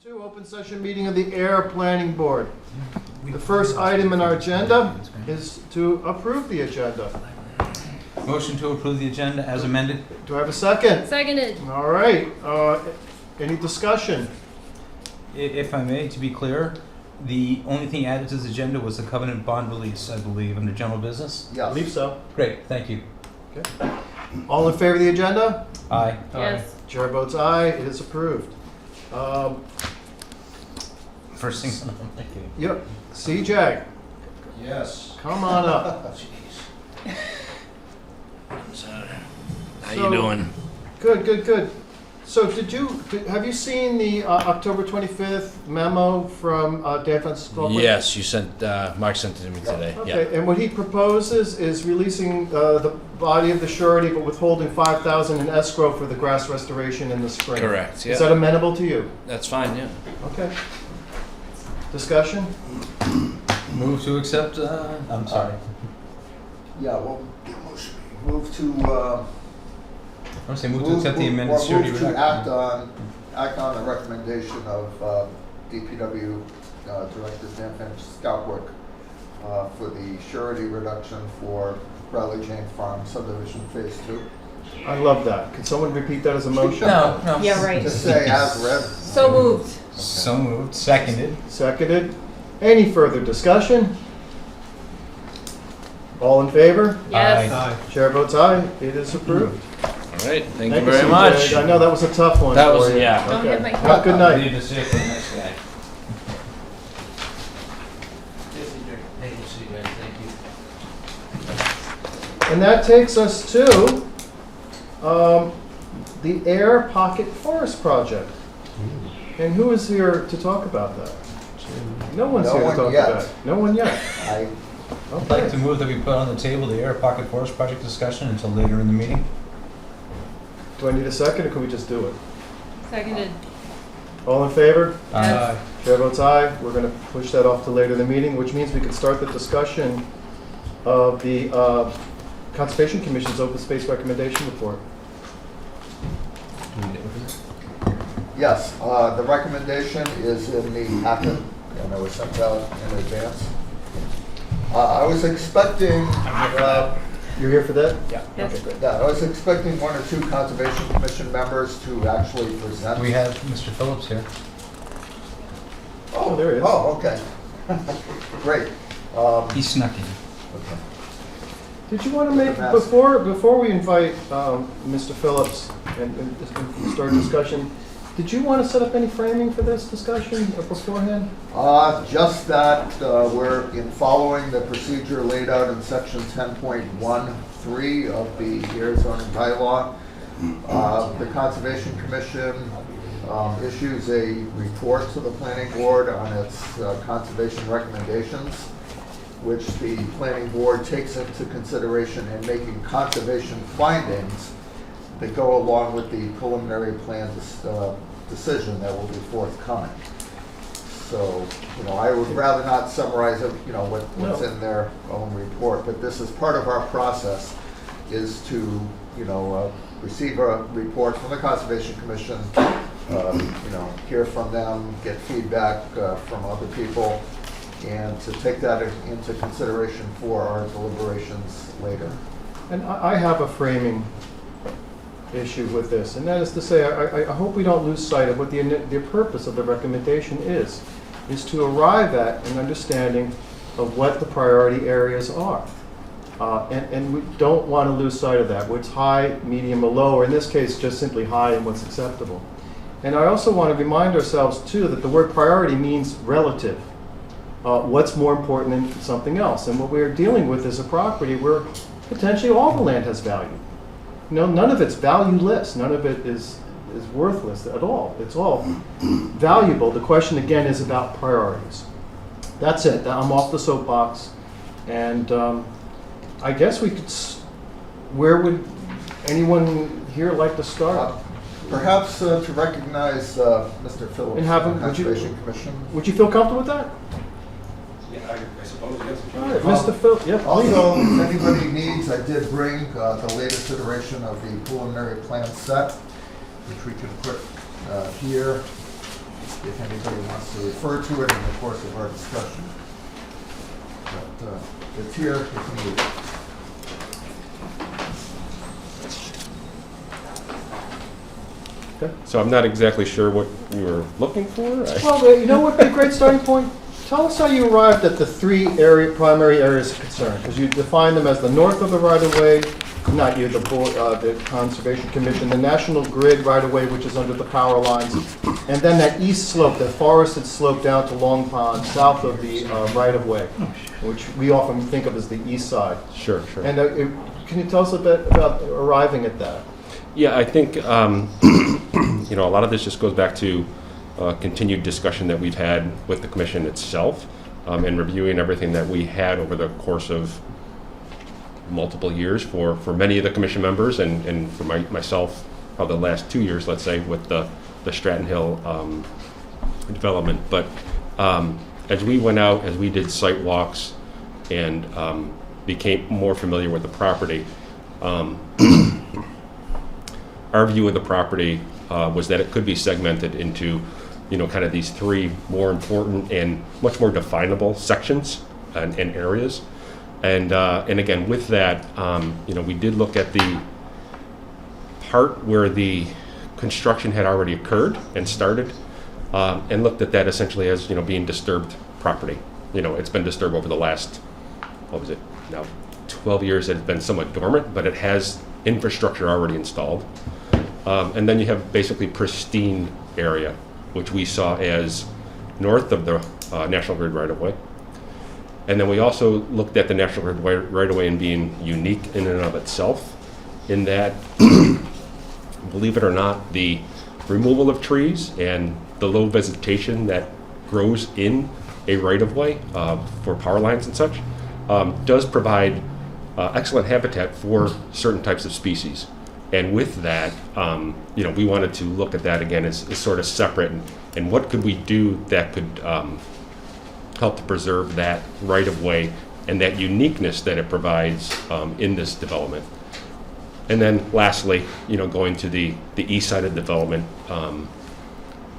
2, open session meeting of the Ayer Planning Board. The first item in our agenda is to approve the agenda. Motion to approve the agenda as amended. Do I have a second? Seconded. All right. Any discussion? If I may, to be clear, the only thing added to this agenda was the covenant bond release, I believe, under general business. I believe so. Great, thank you. Okay. All in favor of the agenda? Aye. Yes. Chair votes aye. It is approved. First thing, I'm kidding. Yep. CJ, Yes. come on up. How you doing? Good. So have you seen the October 25th memo from Dan Francisco? Yes, you sent, Mark sent it to me today. Okay, and what he proposes is releasing the body of the surety, but withholding $5,000 in escrow for the grass restoration in the spring. Correct, yeah. Is that amenable to you? That's fine, yeah. Okay. Discussion? Move to accept, I'm sorry. Yeah, well, move to, I was saying move to accept the amended surety move to reduction. act on the recommendation of DPW Director Dan Francisco for the surety reduction for Bradley James Farm subdivision phase 2. I love that. Can someone repeat that as a motion? No. Yeah, right. Just say as read. So moved. So moved, seconded. Seconded. Any further discussion? All in favor? Yes. Aye. Chair votes aye. It is approved. All right, thank you CJ. very much. I know that was a tough one. That for was- you. yeah. Don't Okay. hit my Have a good night. Leave this here for the next guy. And that takes us to the Ayer Pocket Forest Project. And who is here to talk about that? No one's No here to one talk yet. about it. No one yet. I, I'd like to Okay. move that we put on the table the Air Pocket Forest Project discussion until later in the meeting. Do I need a second, or can we just do it? Seconded. All in favor? Yes. Chair votes aye. We're going to push that off to later in the meeting, which means we can start the discussion of the Conservation Commission's open space recommendation report. yes, the recommendation is in the packet, and it was sent out in advance. I was expecting, You're here for that? Yeah. Yes. Okay, great. yeah, I was expecting 1 or 2 Conservation Commission members to actually present. We have Mr. Phillips here. Oh, there he is. Oh, okay. Great. He snuck in. Okay. Did you want to make, Mess. before we invite Mr. Phillips and start discussion, did you want to set up any framing for this discussion beforehand? Just that we're in following the procedure laid out in section 10.13 of the Air zoning bylaw. The Conservation Commission issues a report to the Planning Board on its conservation recommendations, which the Planning Board takes into consideration in making conservation findings that go along with the preliminary plan decision that will be forthcoming. So, I would rather not summarize it, what's in their own report, but this is part of our process, is to, receive a report from the Conservation Commission, hear from them, get feedback from other people, and to take that into consideration for our deliberations later. And I have a framing issue with this, and that is to say, I hope we don't lose sight of what the purpose of the recommendation is to arrive at an understanding of what the priority areas are. And we don't want to lose sight of that, what's high, medium, or low, or in this case, just simply high and what's acceptable. And I also want to remind ourselves, too, that the word priority means relative. What's more important than something else? And what we're dealing with is a property where potentially all the land has value. None of it's valueless. None of it is worthless at all. It's all valuable. The question, again, is about priorities. That's it. I'm off the soapbox. And I guess we could, where would anyone here like to start? Perhaps to recognize Mr. Phillips And have from him- the would you- Conservation Commission. Would you feel comfortable with that? Yeah, I suppose, yes. All right, Mr. Phil, yeah, please. Also, if anybody needs, I did bring the latest iteration of the preliminary plan set, which we can put here. if anybody wants to refer to it in the course of our discussion. But it's here if you need it. So I'm not exactly sure what you were looking for. Well, you know what would be a great starting point? Tell us how you arrived at the three primary areas of concern, because you define them as the north of the right-of-way, not you, the board, the Conservation Commission, the National Grid right-of-way, which is under the power lines, and then that east slope, the forested slope down to Long Pond, south of the right-of-way, which we often think of as the east side. Sure. And can you tell us a bit about arriving at that? Yeah, I think a lot of this just goes back to continued discussion that we've had with the commission itself, and reviewing everything that we had over the course of multiple years for many of the commission members, and for myself, the last 2 years, let's say, with the Stratton Hill development. But as we went out, as we did site walks and became more familiar with the property, our view of the property was that it could be segmented into, kind of these three more important and much more definable sections and areas. And again, with that, we did look at the part where the construction had already occurred and started, and looked at that essentially as, being disturbed property. It's been disturbed over the last, what was it, now 12 years. It has been somewhat dormant, but it has infrastructure already installed. And then you have basically pristine area, which we saw as north of the National Grid right-of-way. And then we also looked at the National Grid right-of-way and being unique in and of itself, in that, believe it or not, the removal of trees and the low vegetation that grows in a right-of-way for power lines and such does provide excellent habitat for certain types of species. And with that, we wanted to look at that again as sort of separate, and what could we do that could help to preserve that right-of-way and that uniqueness that it provides in this development. And then lastly, going to the east side of development,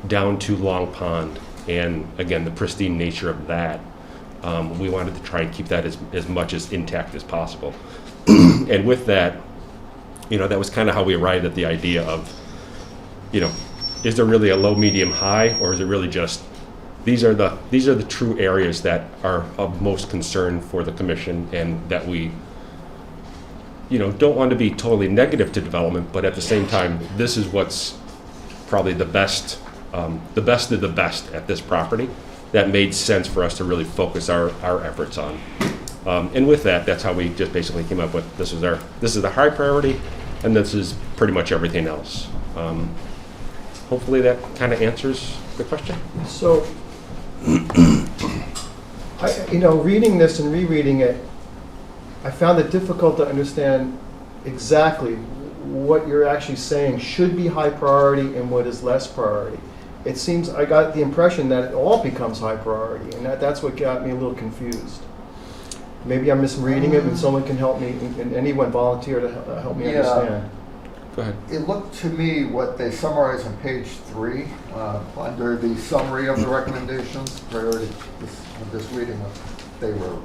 down to Long Pond, and again, the pristine nature of that, we wanted to try and keep that as much as intact as possible. And with that, that was kind of how we arrived at the idea of, is there really a low, medium, high, or is it really just these are the true areas that are of most concern for the commission, and that we don't want to be totally negative to development, but at the same time, this is what's probably the best of the best at this property that made sense for us to really focus our efforts on. And with that, that's how we just basically came up with this is the high priority, and this is pretty much everything else. Hopefully that kind of answers the question. So, reading this and rereading it, I found it difficult to understand exactly what you're actually saying should be high priority and what is less priority. It seems, I got the impression that it all becomes high priority, and that's what got me a little confused. Maybe I'm misreading it, and someone can help me, and anyone volunteer to help me understand. Go ahead. It looked to me what they summarize on page 3, under the summary of the recommendations, priority, I'm just reading what they wrote.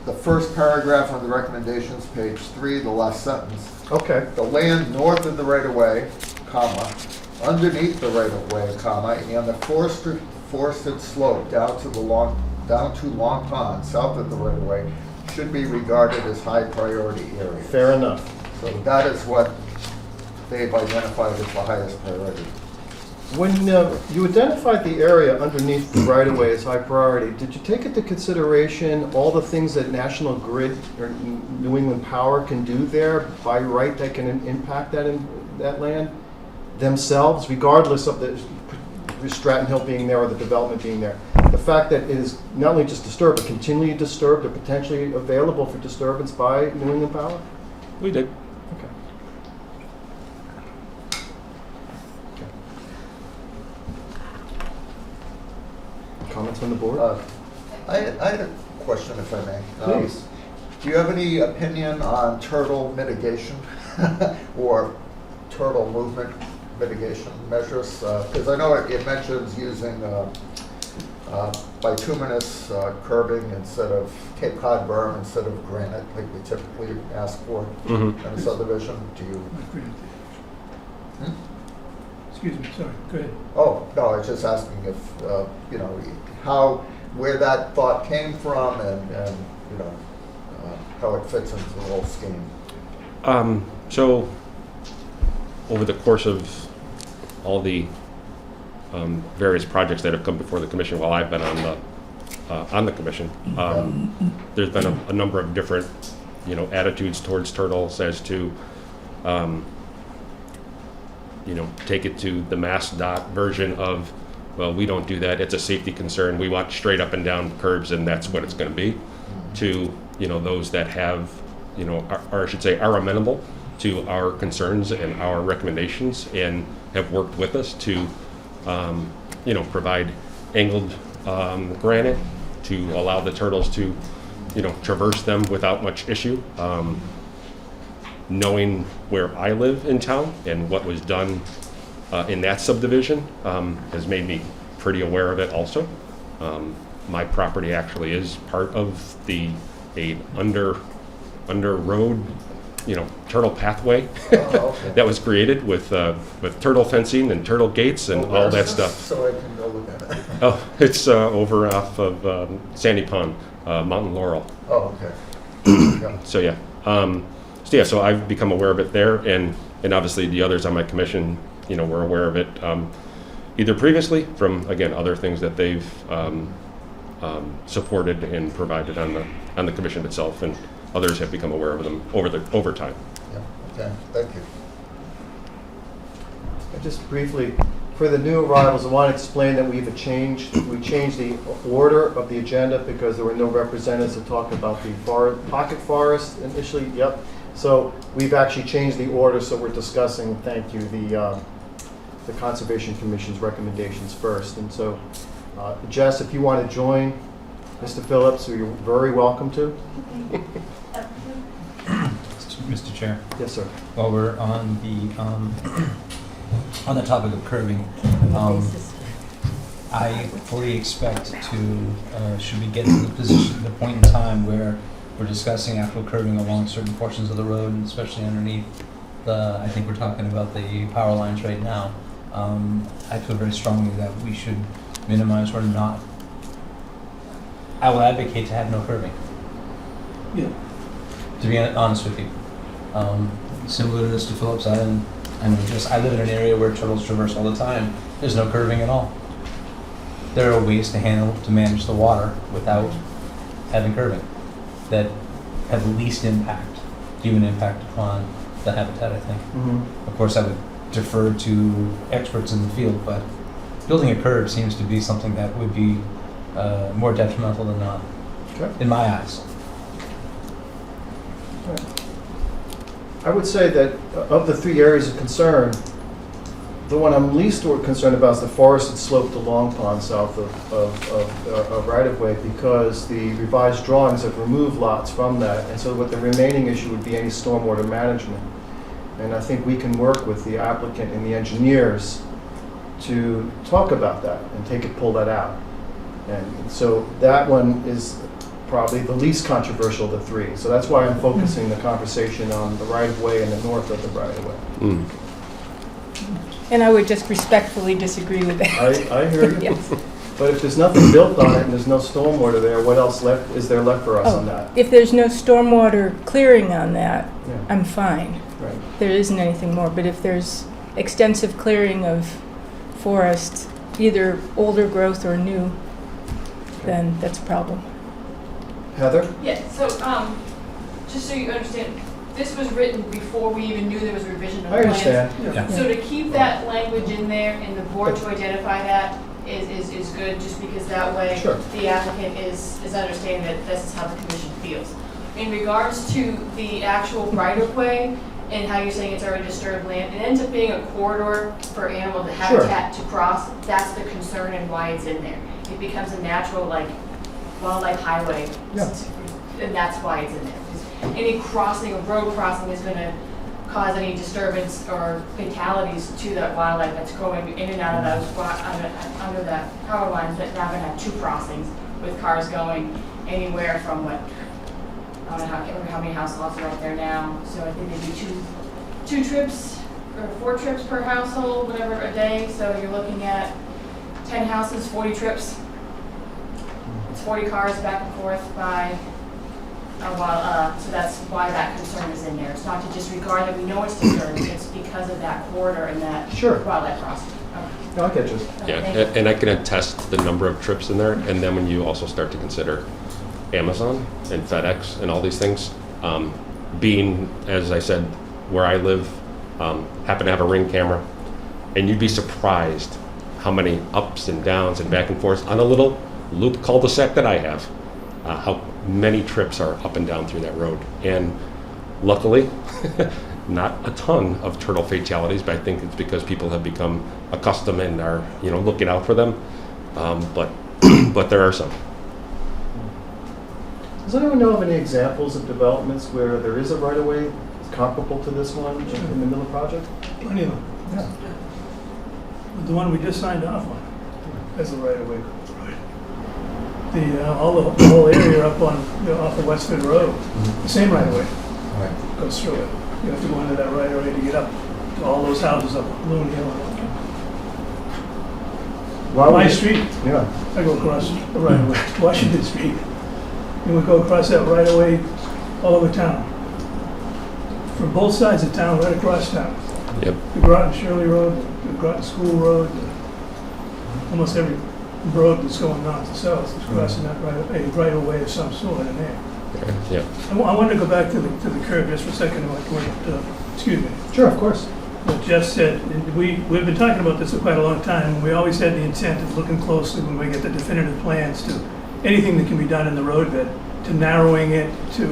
The first paragraph of the recommendations, page 3, the last sentence. Okay. The land north of the right-of-way, comma, underneath the right-of-way, comma, and the forested slope down to Long Pond, south of the right-of-way, should be regarded as high priority areas. Fair enough. So that is what they've identified as the highest priority. When you identified the area underneath the right-of-way as high priority, did you take into consideration all the things that National Grid or New England Power can do there by right that can impact that land themselves, regardless of the Stratton Hill being there or the development being there? The fact that it is not only just disturbed, but continually disturbed or potentially available for disturbance by New England Power? We did. Okay. Comments on the board? I had a question, if I may. Please. Do you have any opinion on turtle mitigation or turtle movement mitigation measures? Because I know it mentions using bituminous curbing instead of Cape Cod berm instead of granite, like we typically ask for in a subdivision. Do you? Excuse me, sorry, go ahead. Oh, no, I was just asking if, you know, where that thought came from and you know, how it fits into the whole scheme. So, over the course of all the various projects that have come before the commission while I've been on the commission, there's been a number of different, you know, attitudes towards turtles as to, you know, take it to the MassDOT version of, well, we don't do that. It's a safety concern. We want straight up and down curbs, and that's what it's going to be. To, you know, those that have, you know, or I should say, are amenable to our concerns and our recommendations, and have worked with us to, you know, provide angled granite to allow the turtles to, you know, traverse them without much issue. Knowing where I live in town and what was done in that subdivision has made me pretty aware of it also. My property actually is part of a under road, you know, turtle pathway Okay. that was created with turtle fencing and turtle gates and all that stuff. So I can go look at it. Oh, it's over off of Sandy Pond, Mountain Laurel. Oh, okay. Yeah. So yeah, so I've become aware of it there, and obviously the others on my commission, you know, were aware of it either previously from, again, other things that they've supported and provided on the commission itself, and others have become aware of them over time. Yeah, okay, thank you. And just briefly, for the new arrivals, I want to explain that we changed the order of the agenda because there were no representatives to talk about the pocket forest initially. Yep. So we've actually changed the order, so we're discussing, thank you, the Conservation Commission's recommendations first. And so, Jess, if you want to join Mr. Phillips, who you're very welcome to. Mr. Chair, Yes, sir. while we're on the topic of curbing, I fully expect to, should we get to the point in time where we're discussing actual curbing along certain portions of the road, and especially underneath I think we're talking about the power lines right now. I feel very strongly that we should minimize or not. I will advocate to have no curbing, Yeah, to be honest with you. Similar to Mr. Phillips, I live in an area where turtles traverse all the time. There's no curbing at all. There are ways to manage the water without having curbing that have the least human impact upon the habitat, I think. Mm-hmm. Of course, I would defer to experts in the field, but building a curb seems to be something that would be more detrimental than not, Okay. in my eyes. I would say that of the three areas of concern, the one I'm least concerned about is the forested slope to Long Pond south of right-of-way, because the revised drawings have removed lots from that, and so what the remaining issue would be any stormwater management. And I think we can work with the applicant and the engineers to talk about that and pull that out. And so that one is probably the least controversial of the three. So that's why I'm focusing the conversation on the right-of-way and the north of the right-of-way. Mm. And I would just respectfully disagree with that. I hear you. Yes. But if there's nothing built on it and there's no stormwater there, what else is there left for us on that? If there's no stormwater clearing on that, Yeah. I'm fine. Right. There isn't anything more. But if there's extensive clearing of forest, either older growth or new, then that's a problem. Heather? Yeah, so, just so you understand, this was written before we even knew there was a revision of I plans. understand. Yeah. So to keep that language in there and the board to identify that is good, just because that way Sure. the applicant is understanding that this is how the commission feels. In regards to the actual right-of-way and how you're saying it's already disturbed land, it ends up being a corridor for animal habitat to cross. That's the concern and why it's in there. It becomes a natural, like, wildlife highway, Yeah. and that's why it's in there. 'Cause any crossing, a road crossing is gonna cause any disturbance or fatalities to that wildlife that's going in and out of those, under the power lines that now gonna have 2 crossings with cars going anywhere from what, I don't know, I can't remember how many house lots are out there now, so I think maybe two trips or 4 trips per household, whatever, a day, so you're looking at 10 houses, 40 trips. It's 40 cars back and forth by a while, so that's why that concern is in there. It's not to disregard that we know it's disturbing, it's because of that corridor and that Sure. wildlife crossing. Okay. No, I get you. Yeah, Thank you. and I can attest the number of trips in there, and then when you also start to consider Amazon and FedEx and all these things, being, as I said, where I live, happen to have a Ring camera, and you'd be surprised how many ups and downs and back and forth on a little loop cul-de-sac that I have, how many trips are up and down through that road. And luckily, not a ton of turtle fatalities, but I think it's because people have become accustomed and are, looking out for them. But there are some. Does anyone know of any examples of developments where there is a right-of-way comparable to this one in the Miller project? Plenty of them. Yeah. The one we just signed off on as a right-of-way. The whole area up on, off of Westford Road, the same right-of-way goes through it. You have to go into that right-of-way to get up to all those houses up Loon Hill. My street, Yeah. I go across the right-of-way, Washington Street, and we go across that right-of-way all over town. From both sides of town, right across town. Yep. The Groton Shirley Road, the Groton School Road, almost every road that's going north to south is crossing that right-of-way of some sort in there. Yeah. I wanted to go back to the curb just for a second, excuse me. Sure, of course. What Jeff said, and we've been talking about this for quite a long time, and we always had the intent of looking closely when we get the definitive plans to anything that can be done in the roadbed, to narrowing it, to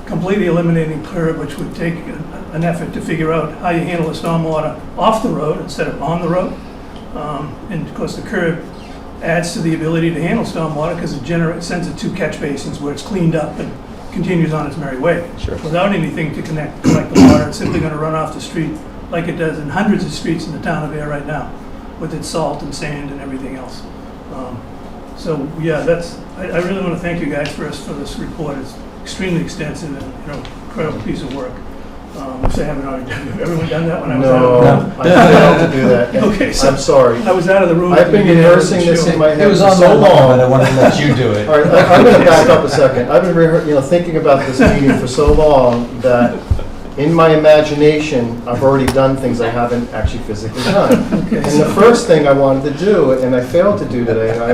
completely eliminating curb, which would take an effort to figure out how you handle the stormwater off the road instead of on the road. And of course, the curb adds to the ability to handle stormwater because it sends it to catch basins where it's cleaned up and continues on its merry way. Sure. Without anything to collect the water, it's simply going to run off the street like it does in hundreds of streets in the town of Ayer right now, with its salt and sand and everything else. So yeah, I really want to thank you guys for this report. It's extremely extensive and incredible piece of work. If I haven't already done it. Have everyone done that when I was out of the room? I failed to do that. Okay, so I'm sorry. I was out of the room. I've been rehearsing this in my head It was for on so that long, but I long. wanted to let you do it. All right, I'm going to back up a second. I've been thinking about this meeting for so long that in my imagination, I've already done things I haven't actually physically done. And the first thing I wanted to do, and I failed to do today, and I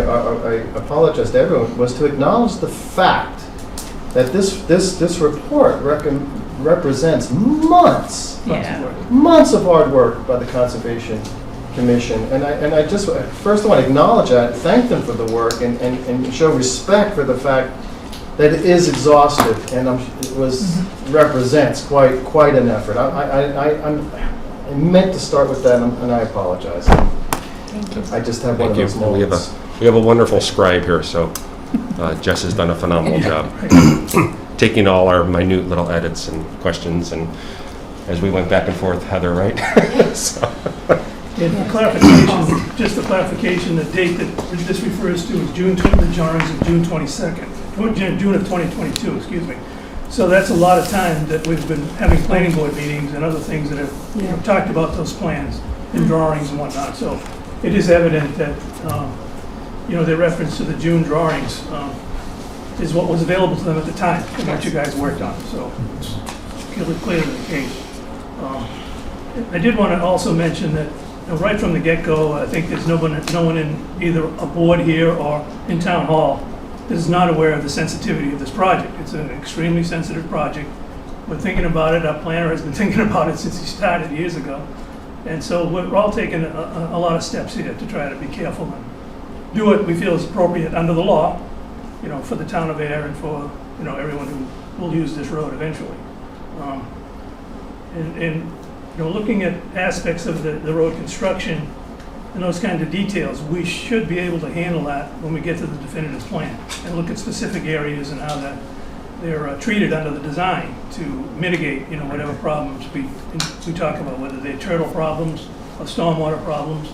apologize to everyone, was to acknowledge the fact that this report represents months of hard work by the Conservation Commission. And I just, first I want to acknowledge that, thank them for the work, and show respect for the fact that it is exhaustive, and represents quite an effort. I meant to start with that, and I apologize. Thank you. I just have one of Thank you. those moments. We have a wonderful scribe here, so Jess has done a phenomenal job taking all our minute little edits and questions, and as we went back and forth, Heather, right? So. And for clarification, just for clarification, the date that this refers to is the drawings of June 22nd, June of 2022, excuse me. So that's a lot of time that we've been having planning board meetings and other things that have talked about those plans and drawings and whatnot. So it is evident that, the reference to the June drawings is what was available to them at the time and what you guys worked on. So it's clearly the case. I did want to also mention that right from the get-go, I think there's no one in either a board here or in town hall that is not aware of the sensitivity of this project. It's an extremely sensitive project. We're thinking about it. Our planner has been thinking about it since he started years ago. And so we're all taking a lot of steps here to try to be careful and do what we feel is appropriate under the law, for the town of Ayer and for, everyone who will use this road eventually. Looking at aspects of the road construction and those kind of details, we should be able to handle that when we get to the definitive plan and look at specific areas and how that they're treated under the design to mitigate, whatever problems we talk about, whether they're turtle problems, or stormwater problems,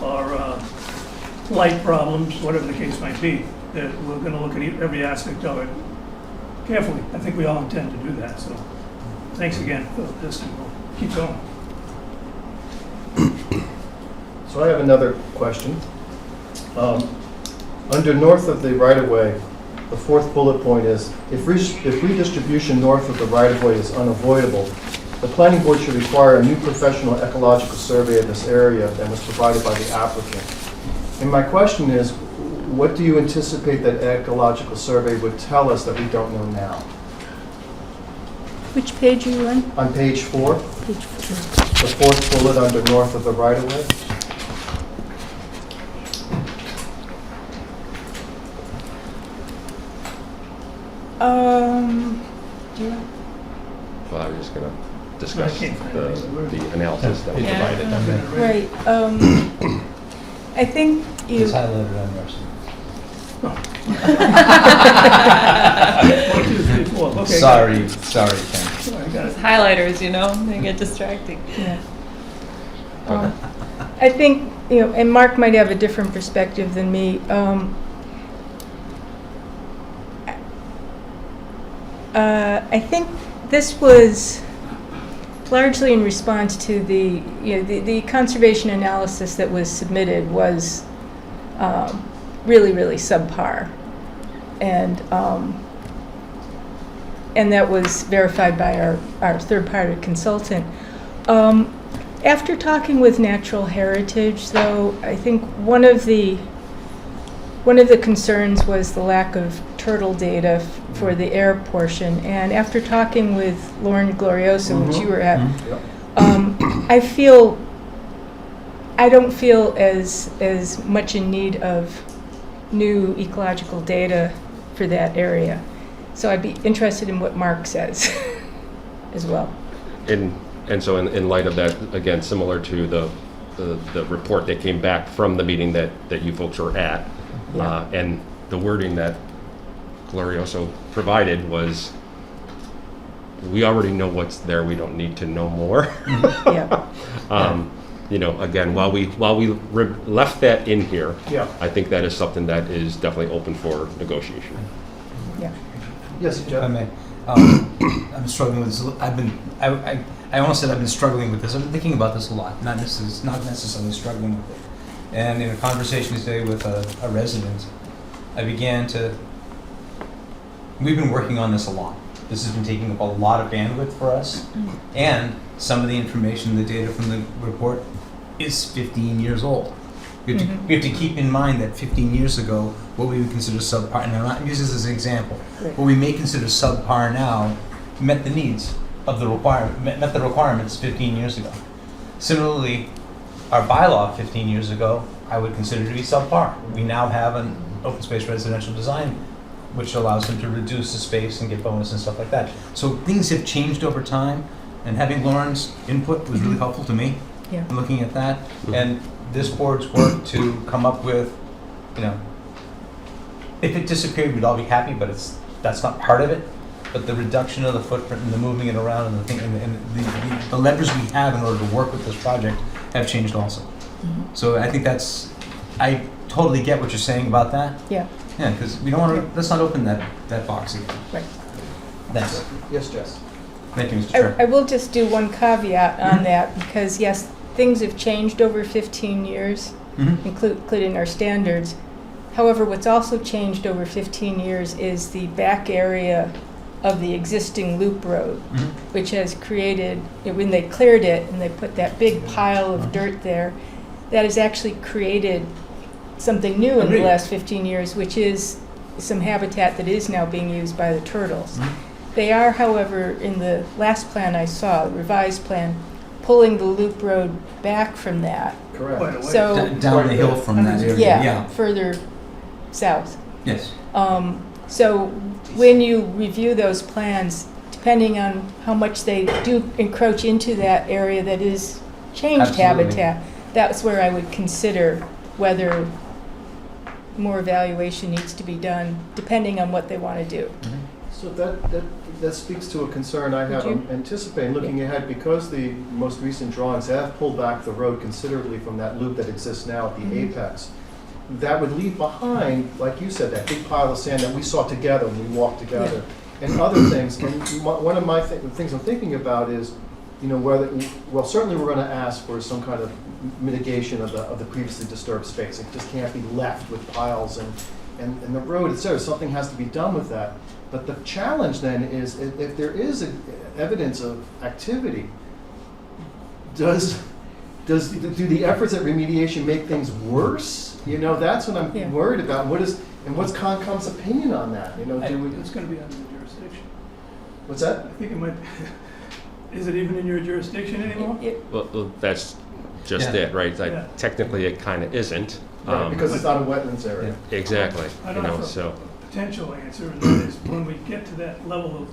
or light problems, whatever the case might be. That we're going to look at every aspect of it carefully. I think we all intend to do that, so thanks again for this, and we'll keep going. So I have another question. Under north of the right-of-way, the fourth bullet point is, if redistribution north of the right-of-way is unavoidable, the planning board should require a new professional ecological survey of this area that was provided by the applicant. And my question is, what do you anticipate that ecological survey would tell us that we don't know now? Which page are you on? On page 4, Page 4. the fourth bullet under north of the right-of-way? Do you? Well, I was just going to discuss I can't find it. the analysis that we Yeah. provided. Right. I think you. It's highlighted on yours. 1, 2, 3, 4. Okay. Sorry, Ken. Sorry, got it. Highlighters, they get distracting. Yeah. I think, and Mark might have a different perspective than me. I think this was largely in response to the conservation analysis that was submitted was really, really subpar. And that was verified by our third-party consultant. After talking with Natural Heritage, though, I think one of the concerns was the lack of turtle data for the air portion. And after talking with Lauren Glorioso, which you were at, I don't feel as much in need of new ecological data for that area. So I'd be interested in what Mark says as well. And so in light of that, again, similar to the report that came back from the meeting that you folks were at, Yeah. and the wording that Glorioso provided was, we already know what's there, we don't need to know more. Yeah. Again, while we left that in here, Yeah. I think that is something that is definitely open for negotiation. Yeah. Yes, If I Jeff? may, I'm struggling with this. I almost said I've been struggling with this. I've been thinking about this a lot, not necessarily struggling with it. And in a conversation today with a resident, we've been working on this a lot. This has been taking up a lot of bandwidth for us, and some of the information, the data from the report is 15 years old. We have to keep in mind that 15 years ago, what we would consider subpar, and I'm not using this as an example, Right. what we may consider subpar now met the needs of the met the requirements 15 years ago. Similarly, our bylaw 15 years ago, I would consider to be subpar. We now have an open space residential design, which allows them to reduce the space and get bonus and stuff like that. So things have changed over time, and having Lauren's input was really helpful to me Yeah. in looking at that. And this board's work to come up with, if it disappeared, we'd all be happy, but that's not part of it. But the reduction of the footprint and the moving it around and the thing and the levers we have in order to work with this project have changed also. So I think I totally get what you're saying about that. Yeah. Yeah, because we don't want to, let's not open that box again. Right. Thanks. Yes, Jess? Thank you, Mr. Chair. I will just do one caveat on that, because yes, things have changed over 15 years, including our standards. However, what's also changed over 15 years is the back area of the existing loop road, which has created, when they cleared it and they put that big pile of dirt there, that has actually created something new in the Agreed. last 15 years, which is some habitat that is now being used by the turtles. They are, however, in the last plan I saw, the revised plan, pulling the loop road back from that. Correct. Quite a ways. So, Down the hill from that area. yeah, further south. Yes. So when you review those plans, depending on how much they do encroach into that area that is changed Absolutely. habitat, that's where I would consider whether more evaluation needs to be done, depending on what they want to do. So that speaks to a concern I have. Would I'm anticipating, looking ahead, because the most recent drawings have pulled back the road considerably from that loop that exists now at the apex. That would leave behind, like you said, that big pile of sand that we saw together when we walked together, and other things. And one of my things I'm thinking about is, well, certainly we're going to ask for some kind of mitigation of the previously disturbed space. It just can't be left with piles and the road, et cetera. Something has to be done with that. But the challenge then is, if there is evidence of activity, do the efforts at remediation make things worse? That's what I'm worried about. What's Concom's opinion on that? It's going to be under the jurisdiction. What's that? I think it might. Is it even in your jurisdiction anymore? Well, that's just it, right? Like, Yeah. technically, it kind of isn't. Right, because it's not a wetlands area. Exactly. I don't have so. a potential answer, and that is when we get to that level of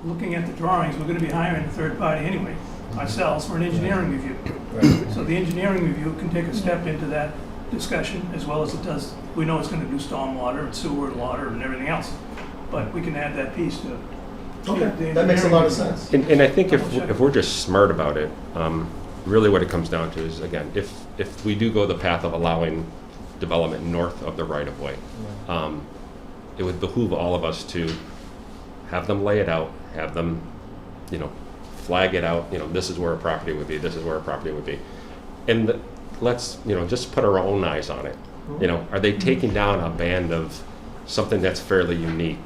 looking at the drawings, we're going to be hiring a third party anyway, ourselves, for an engineering review. Right. So the engineering review can take a step into that discussion, as well as it does. We know it's going to do stormwater and sewer and water and everything else, but we can add that piece to. Okay, that makes a lot of sense. And I think if we're just smart about it, really what it comes down to is, again, if we do go the path of allowing development north of the right-of-way, it would behoove all of us to have them lay it out, have them, flag it out, this is where a property would be, this is where a property would be. And let's, just put our own eyes on it. Are they taking down a band of something that's fairly unique?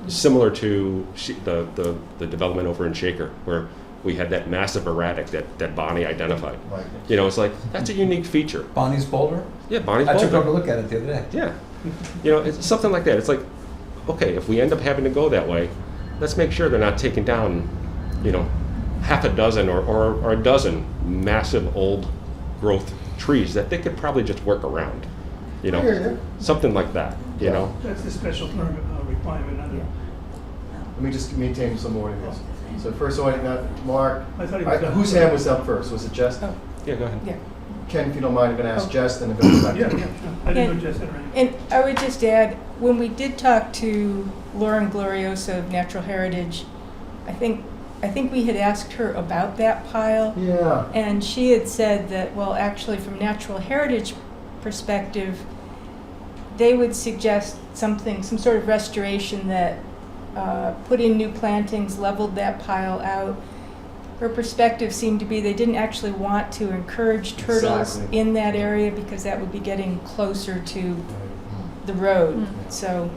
Similar to the development over in Shaker, where we had that massive erratic that Bonnie identified. Right. It's like, that's a unique feature. Bonnie's boulder? Yeah, Bonnie's I took boulder. over to look at it the other day. Yeah. It's something like that. It's like, okay, if we end up having to go that way, let's make sure they're not taking down, half a dozen or a dozen massive old growth trees that they could probably just work around. I hear you. Something like that, That's the special permit requirement under. Let me just maintain some more of this. So first one, Mark, I thought he was done. whose hand was up first? Was it Jess? Oh, Yeah, go ahead. yeah. Ken, if you don't mind, I'm going to ask Jess, then I'm going to go back Yeah, to yeah, you. sure. I didn't know Jess had already. And I would just add, when we did talk to Lauren Gloriosa of Natural Heritage, I think we had asked her about that pile. Yeah. And she had said that, well, actually, from Natural Heritage perspective, they would suggest some sort of restoration that put in new plantings, leveled that pile out. Her perspective seemed to be they didn't actually want to encourage turtles Exactly. in that area because that would be getting closer to the road. So,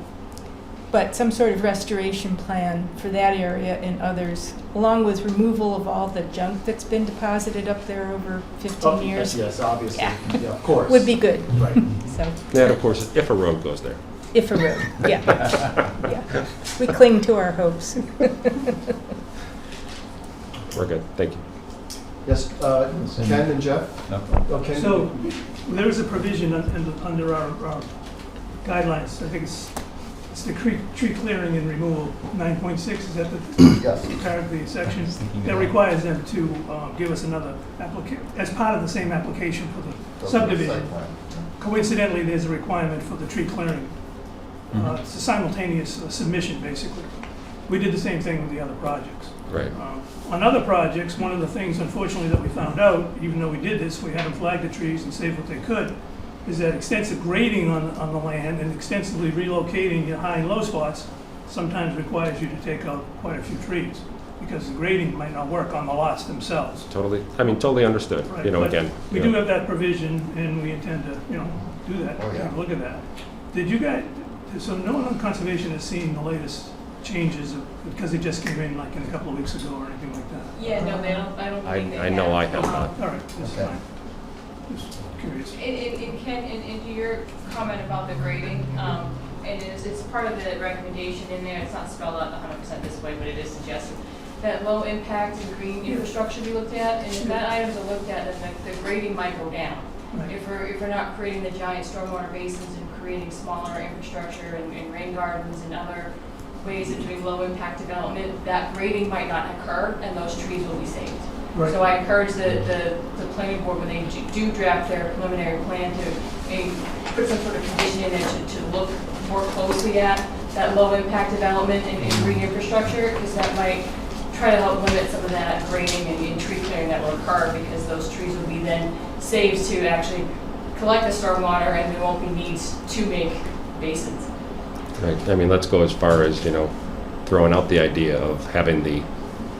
but some sort of restoration plan for that area and others, along with removal of all the junk that's been deposited up there over 15 years, Yes, obviously. Yeah. Yeah, of course. would be good. Right. So, And of course, if a road goes there. if a road, yeah. Yeah. We cling to our hopes. We're good. Thank you. Yes, Ken and Jeff? No. Okay. So there is a provision under our guidelines. I think it's the tree clearing and removal, 9.6, is that Yes. apparently the section was thinking that about- requires them to give us another application, as part of the same application for the subdivision. Site plan. Coincidentally, there's a requirement for the tree clearing. It's a simultaneous submission, basically. We did the same thing with the other projects. Right. On other projects, one of the things, unfortunately, that we found out, even though we did this, we had them flag the trees and save what they could, is that extensive grading on the land and extensively relocating your high and low spots sometimes requires you to take out quite a few trees, because the grading might not work on the lots themselves. Totally understood. Right, but Again. we do have that provision, and we intend to, do that, Oh, yeah. take a look at that. Did you guys, so no one on conservation has seen the latest changes, because they just came in like a couple of weeks ago or anything like that? Yeah, no, I don't believe they I know I have. have not. All right, that's Okay. fine. Just curious. And Ken, and to your comment about the grading, it's part of the recommendation in there, it's not spelled out 100% this way, but it is suggested, that low impact and green infrastructure be looked at, and if that items are looked at, then the grading might go down. Right. If we're not creating the giant stormwater basins and creating smaller infrastructure and rain gardens and other ways of doing low impact development, that grading might not occur and those trees will be saved. Right. So I encourage the planning board, when they do draft their preliminary plan, to maybe put some sort of condition in it to look more closely at that low impact development and green infrastructure, because that might try to help limit some of that grading and tree clearing that will occur, because those trees will be then saved to actually collect the stormwater, and there won't be needs to make basins. Right. I mean, let's go as far as, throwing out the idea of having the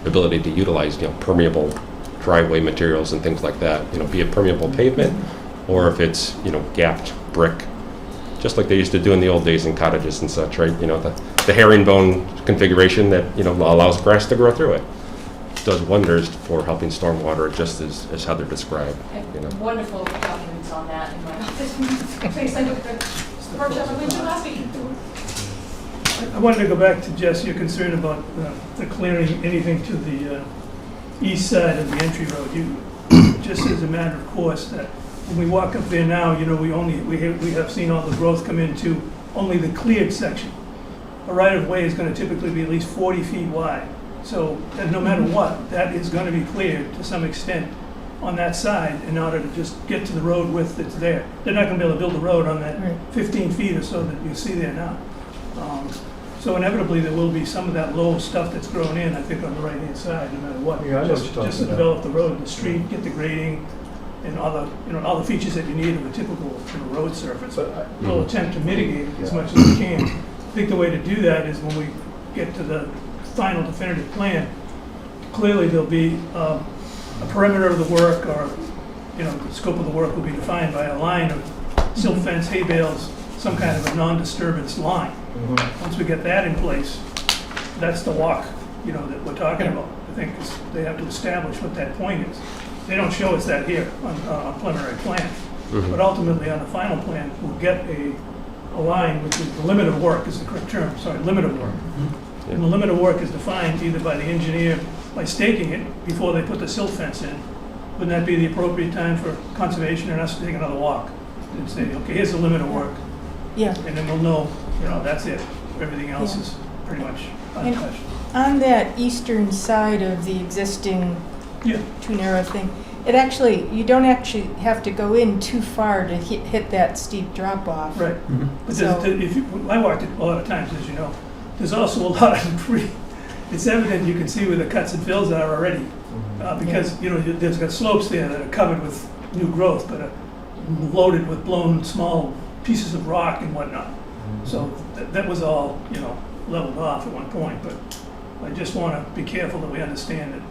ability to utilize, permeable driveway materials and things like that, be it permeable pavement, or if it's, gapped brick, just like they used to do in the old days in cottages and such, right? The herringbone configuration that, allows grass to grow through it. Does wonders for helping stormwater, just as Heather described. I have wonderful documents on that in my office. Based on the workshop I went to last week. I wanted to go back to Jess, your concern about the clearing anything to the east side of the entry road. Just as a matter of course, that when we walk up there now, we have seen all the growth come into only the cleared section. A right-of-way is going to typically be at least 40 feet wide. So no matter what, that is going to be cleared to some extent on that side in order to just get to the road width that's there. They're not going to be able to build a road on that 15 feet or so that you see there now. So inevitably, there will be some of that low stuff that's grown in, I think, on the right-hand side, no matter what. Yeah, I know what you're talking Just to about. develop the road, the street, get the grading, and all the features that you need of a typical road surface. But We'll attempt to mitigate it as much as we can. I think the way to do that is when we get to the final definitive plan, clearly there'll be a perimeter of the work, or, the scope of the work will be defined by a line of silt fence, hay bales, some kind of a non-disturbance line. Once we get that in place, that's the walk, that we're talking about. I think they have to establish what that point is. They don't show us that here on a preliminary plan. But ultimately, on the final plan, we'll get a line, which is the limit of work is the correct term, sorry, limit of work. And the limit of work is defined either by the engineer, by staking it before they put the silt fence in. Wouldn't that be the appropriate time for conservation and us to take another walk? And say, okay, here's the limit of work. Yeah. And then we'll know, that's it. Everything else is pretty much untouched. On that eastern side of the existing Yeah. too narrow thing, you don't actually have to go in too far to hit that steep drop off. Right. But So- I walked it a lot of times, as you know. There's also a lot of it's evident you can see where the cuts and fills are already. Because, there's got slopes there that are covered with new growth, but are loaded with blown small pieces of rock and whatnot. So that was all, leveled off at one point, but I just want to be careful that we understand that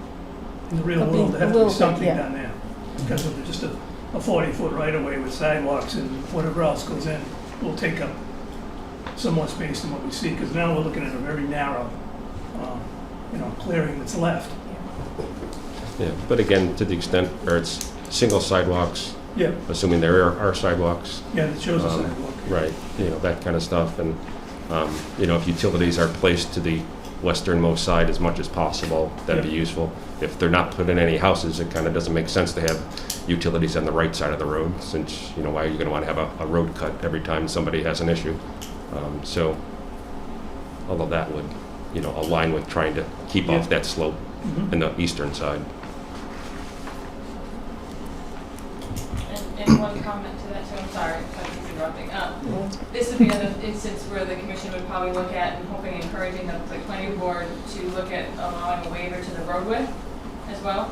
in the real There'll be world, there a has to little be bit, something yeah. done there. Because of just a 40-foot right-of-way with sidewalks and whatever else goes in will take up some more space than what we see, because now we're looking at a very narrow, clearing that's left. Yeah, but again, to the extent where it's single sidewalks, Yeah, assuming there are sidewalks, yeah, that shows a Um, sidewalk. right, that kind of stuff. And, if utilities are placed to the westernmost side as much as possible, that'd be Yeah. useful. If they're not put in any houses, it kind of doesn't make sense to have utilities on the right side of the road, since, why are you going to want to have a road cut every time somebody has an issue? So, although that would, align with trying to keep Yeah. off that slope Mhm. in the eastern side. And one comment to that too, I'm sorry if I keep interrupting. This would be another instance where the commission would probably look at and hoping encouraging the planning board to look at allowing a waiver to the road width as well.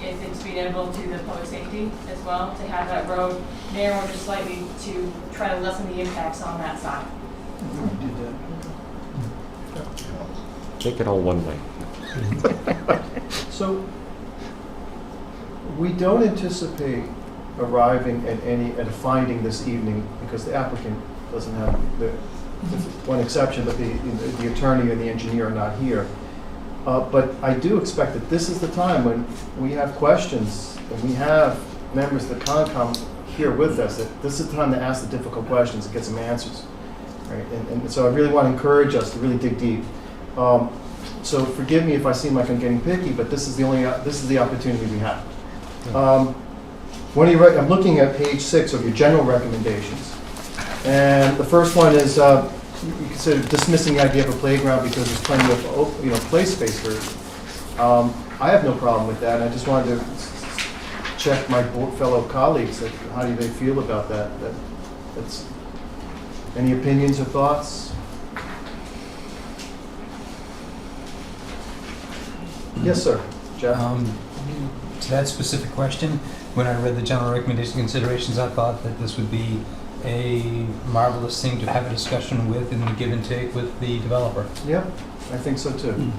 If it's amenable to the public safety as well, to have that road narrow just slightly to try to lessen the impacts on that side. We did that. Make it all one way. So, we don't anticipate arriving at a finding this evening, because the applicant doesn't have, with one exception, but the attorney and the engineer are not here. But I do expect that this is the time when we have questions, and we have members of the Concom here with us, that this is the time to ask the difficult questions and get some answers. Right? And so I really want to encourage us to really dig deep. So forgive me if I seem like I'm getting picky, but this is the opportunity we have. I'm looking at page 6 of your general recommendations, and the first one is you consider dismissing the idea of a playground because there's plenty of play space for it. I have no problem with that. I just wanted to check my fellow colleagues. How do they feel about that? That's any opinions or thoughts? Yes, sir. Jeff? To that specific question, when I read the general recommendation considerations, I thought that this would be a marvelous thing to have a discussion with and the give and take with the developer. Yeah, I think so too.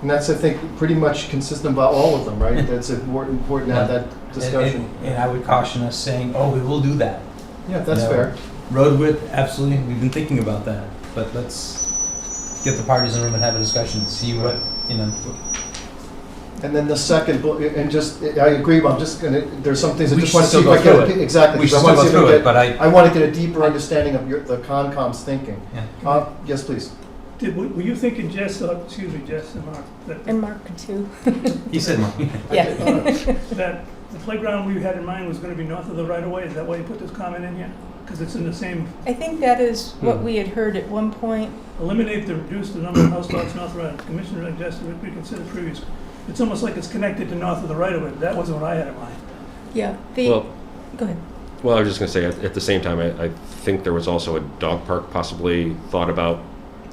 And that's, I think, pretty much consistent about all of them, right? That's important to have that discussion. And I would caution us saying, oh, we will do that. Yeah, that's No. fair. Road width, absolutely, we've been thinking about that, but let's get the parties in the room and have a discussion, see what, you know. And then the second, and just, I agree, but I'm just gonna, there's some things I We just should want to see still if I go get, through it. exactly. We should 'cause I wanna still go see if I through it, get- but I want to get a deeper understanding of the Concom's thinking. Yeah. Yes, please. Were you thinking, Jess, excuse me, Jess and Mark, that And Mark too. He said, Yeah. that the playground we had in mind was gonna be north of the right-of-way? Is that why you put this comment in here? Because it's in the same, I think that is what we had heard at one point. eliminate the reduce the number of house lots north of the right. Commissioner suggested it reconsider previous. It's almost like it's connected to north of the right-of-way. That wasn't what I had in mind. Yeah. Well, Go ahead. well, I was just going to say, at the same time, I think there was also a dog park possibly thought about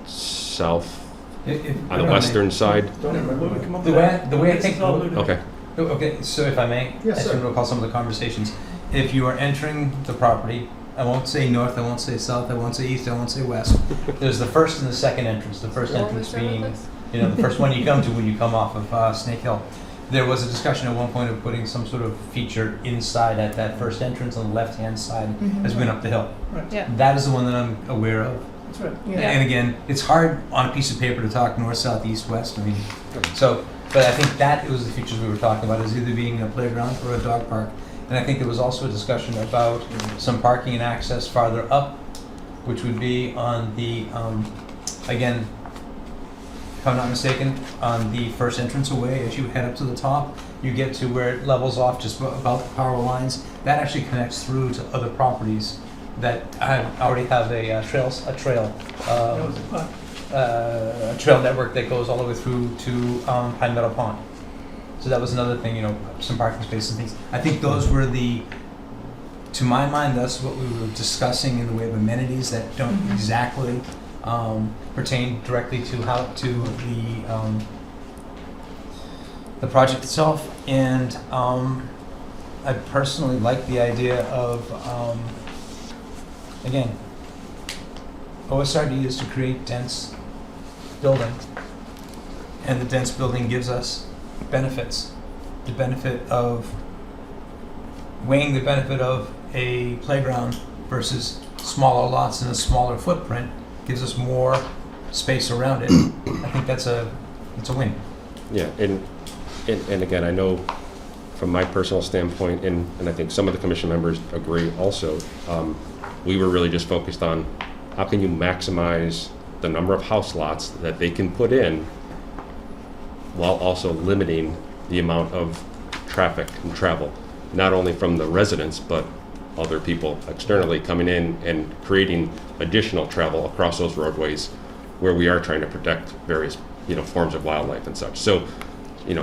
south on the western side. Don't When remember. we come up The with way- that, the way I this think- is all alluded to. Okay. Okay, so if I may, Yes, I sir. should recall some of the conversations. If you are entering the property, I won't say north, I won't say south, I won't say east, I won't say west. There's the first and the second entrance. The first entrance being, you know, the first one you come to when you come off of Snake Hill. There was a discussion at one point of putting some sort of feature inside at that first entrance on the left-hand side as we went up the hill. Yeah. That is the one that I'm aware of. That's right. Yeah. And again, it's hard on a piece of paper to talk north, south, east, west. I mean, so, but I think that it was the features we were talking about, is either being a playground or a dog park. And I think there was also a discussion about some parking and access farther up, which would be on the, again, if I'm not mistaken, on the first entrance away, as you head up to the top, you get to where it levels off just about the power lines. That actually connects through to other properties that already have a trail That was the part. a trail network that goes all the way through to Pine Meadow Pond. So that was another thing, you know, some parking spaces and things. I think those were to my mind, that's what we were discussing in the way of amenities that don't exactly pertain directly to the project itself. And I personally like the idea of, again, OSRD is to create dense building, and the dense building gives us benefits. The benefit of weighing the benefit of a playground versus smaller lots and a smaller footprint gives us more space around it. I think it's a win. Yeah, and again, I know from my personal standpoint, and I think some of the commission members agree also, we were really just focused on how can you maximize the number of house lots that they can put in while also limiting the amount of traffic and travel, not only from the residents, but other people externally coming in and creating additional travel across those roadways where we are trying to protect various, forms of wildlife and such. So,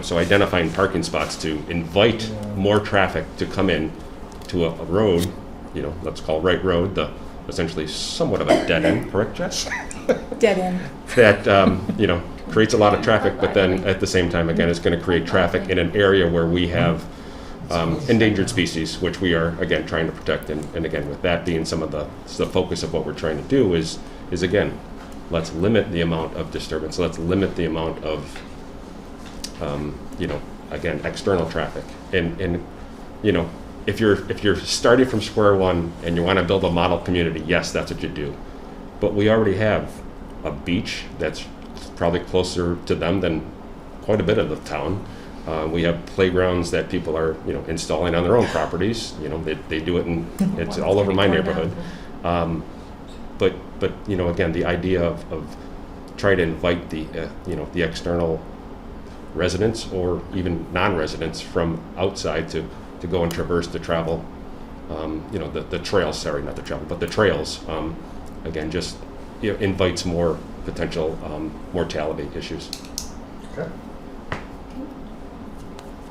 so identifying parking spots to invite more traffic to come in to a road, let's call Wright Road, the essentially somewhat of a dead end, correct, Jess? Dead end. That, creates a lot of traffic, but then at the same time, again, it's going to create traffic in an area where we have endangered species, which we are, again, trying to protect. And again, with that being some of the focus of what we're trying to do is again, let's limit the amount of disturbance. Let's limit the amount of, again, external traffic. And if you're starting from square one and you want to build a model community, yes, that's what you do. But we already have a beach that's probably closer to them than quite a bit of the town. We have playgrounds that people are, installing on their own properties. They do it, and it's all over my neighborhood. But again, the idea of trying to invite the external residents or even non-residents from outside to go and traverse the travel, the trails. Sorry, not the travel, but the trails. Again, just invites more potential mortality issues. Okay.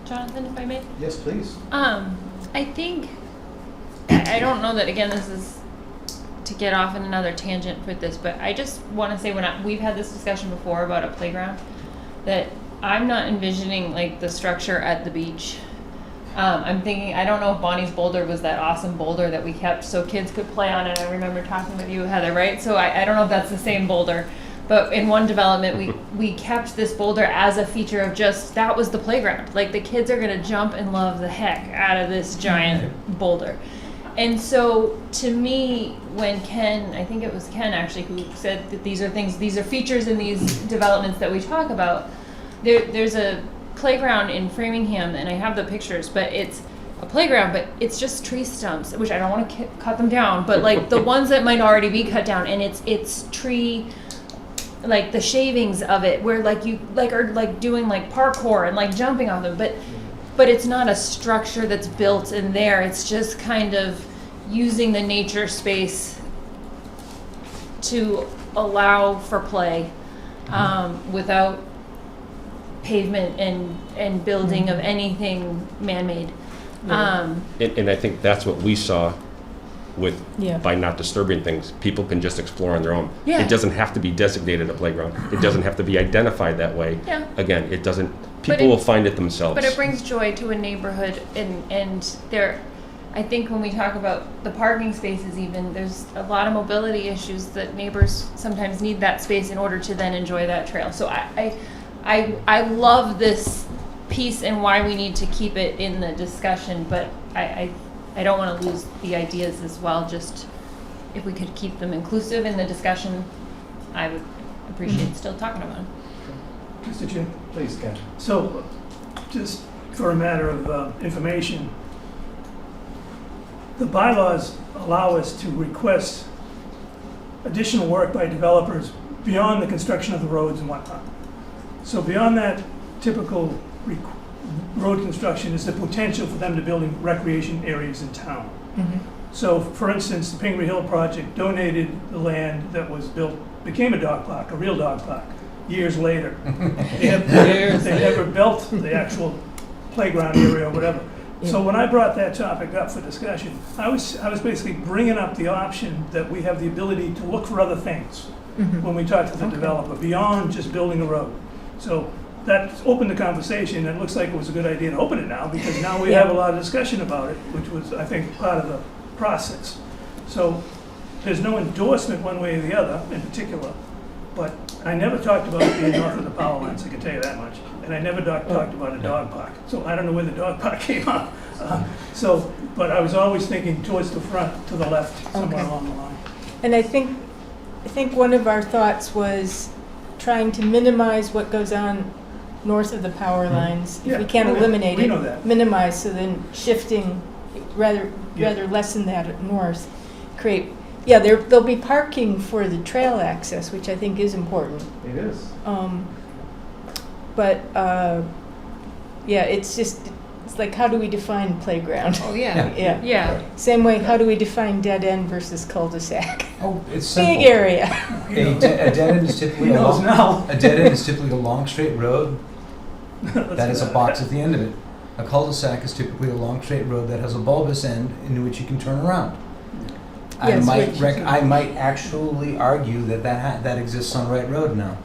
Jonathan, if I may? Yes, please. I think, I don't know that, again, this is to get off in another tangent with this, but I just want to say we've had this discussion before about a playground, that I'm not envisioning like the structure at the beach. I'm thinking, I don't know if Bonnie's boulder was that awesome boulder that we kept so kids could play on it. I remember talking with you, Heather, right? So I don't know if that's the same boulder. But in one development, we kept this boulder as a feature of just, that was the playground. Like the kids are gonna jump and love the heck out of this giant boulder. And so to me, when Ken, I think it was Ken actually who said that these are features in these developments that we talk about. There's a playground in Framingham, and I have the pictures, but it's a playground, but it's just tree stumps, which I don't want to cut them down, but like the ones that might already be cut down, and it's tree, like the shavings of it, where like you like are like doing like parkour and like jumping off them, but it's not a structure that's built in there. It's just kind of using the nature space to allow for play without pavement and building of anything man-made. And I think that's what we saw with, by not disturbing things. People can just explore on their own. Yeah. It doesn't have to be designated a playground. It doesn't have to be identified that way. Yeah. Again, it doesn't, people will find it themselves. But it brings joy to a neighborhood, and there, I think when we talk about the parking spaces even, there's a lot of mobility issues that neighbors sometimes need that space in order to then enjoy that trail. So I love this piece and why we need to keep it in the discussion, but I don't want to lose the ideas as well. Just if we could keep them inclusive in the discussion, I would appreciate still talking about them. Mr. Chair. Please, Ken. So, just for a matter of information, the bylaws allow us to request additional work by developers beyond the construction of the roads and whatnot. So beyond that typical road construction is the potential for them to build recreation areas in town. So, for instance, the Pingree Hill project donated the land that was built, became a dog park, a real dog park, years later. They never built the actual playground area or whatever. So when I brought that topic up for discussion, I was basically bringing up the option that we have the ability to look for other things when we talk to the developer, beyond just building a road. So that opened the conversation, and it looks like it was a good idea to open it now, because now we have a lot of discussion about it, which was, I think, part of the process. So there's no endorsement one way or the other in particular, but I never talked about it being north of the power lines, I can tell you that much. And I never talked about a dog park. So I don't know where the dog park came up. But I was always thinking towards the front, to the left, somewhere along the line. And I think one of our thoughts was trying to minimize what goes on north of the power lines. If we can't eliminate we know it, that. minimize, so then shifting, rather lessen that at north, create, there'll be parking for the trail access, which I think is important. It is. But it's like, how do we define playground? Oh yeah. Yeah. Same way, how do we define dead end versus cul-de-sac? Oh, it's simple. Big area. A dead end is typically a dead end is typically a long straight road that has a box at the end of it. A cul-de-sac is typically a long straight road that has a bulbous end into which you can turn around. Yes, I might actually argue that exists on Wright Road now.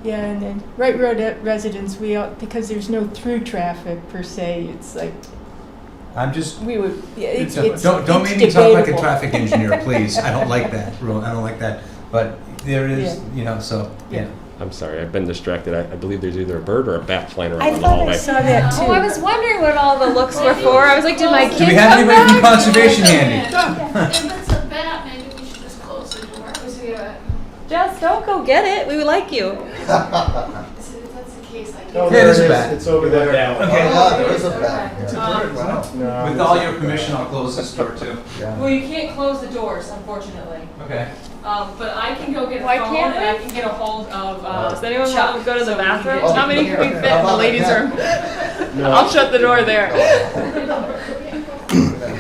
Yeah, and then Wright Road residents, because there's no through traffic per se, it's like, I'm just we would, it's don't make me talk like a debatable. traffic engineer, please. I don't like that. I don't like that. But there is, Yeah. I'm sorry, I've been distracted. I believe there's either a bird or a bat flying around I the thought hallway. I saw that too. Oh, I was wondering what all the looks were for. I was like, did my kids Do we have come anybody from back? conservation handy? If it's a bat, maybe we should just close the door. Just don't go get it. We would like you. If that's the case, I Oh, can't. there it is it a is. bat. It's over there. Okay. Oh, there is a bat. It's a Yeah. bird, isn't it? No, With all your permission, I'll close this door too. Yeah. Well, you can't close the doors, unfortunately. Okay. But I can go get a Why phone can't and I we? can get a hold of Does anyone Chuck, want to go to the so we can bathroom? get- How many can we fit in the ladies' room? No. I'll shut the door there.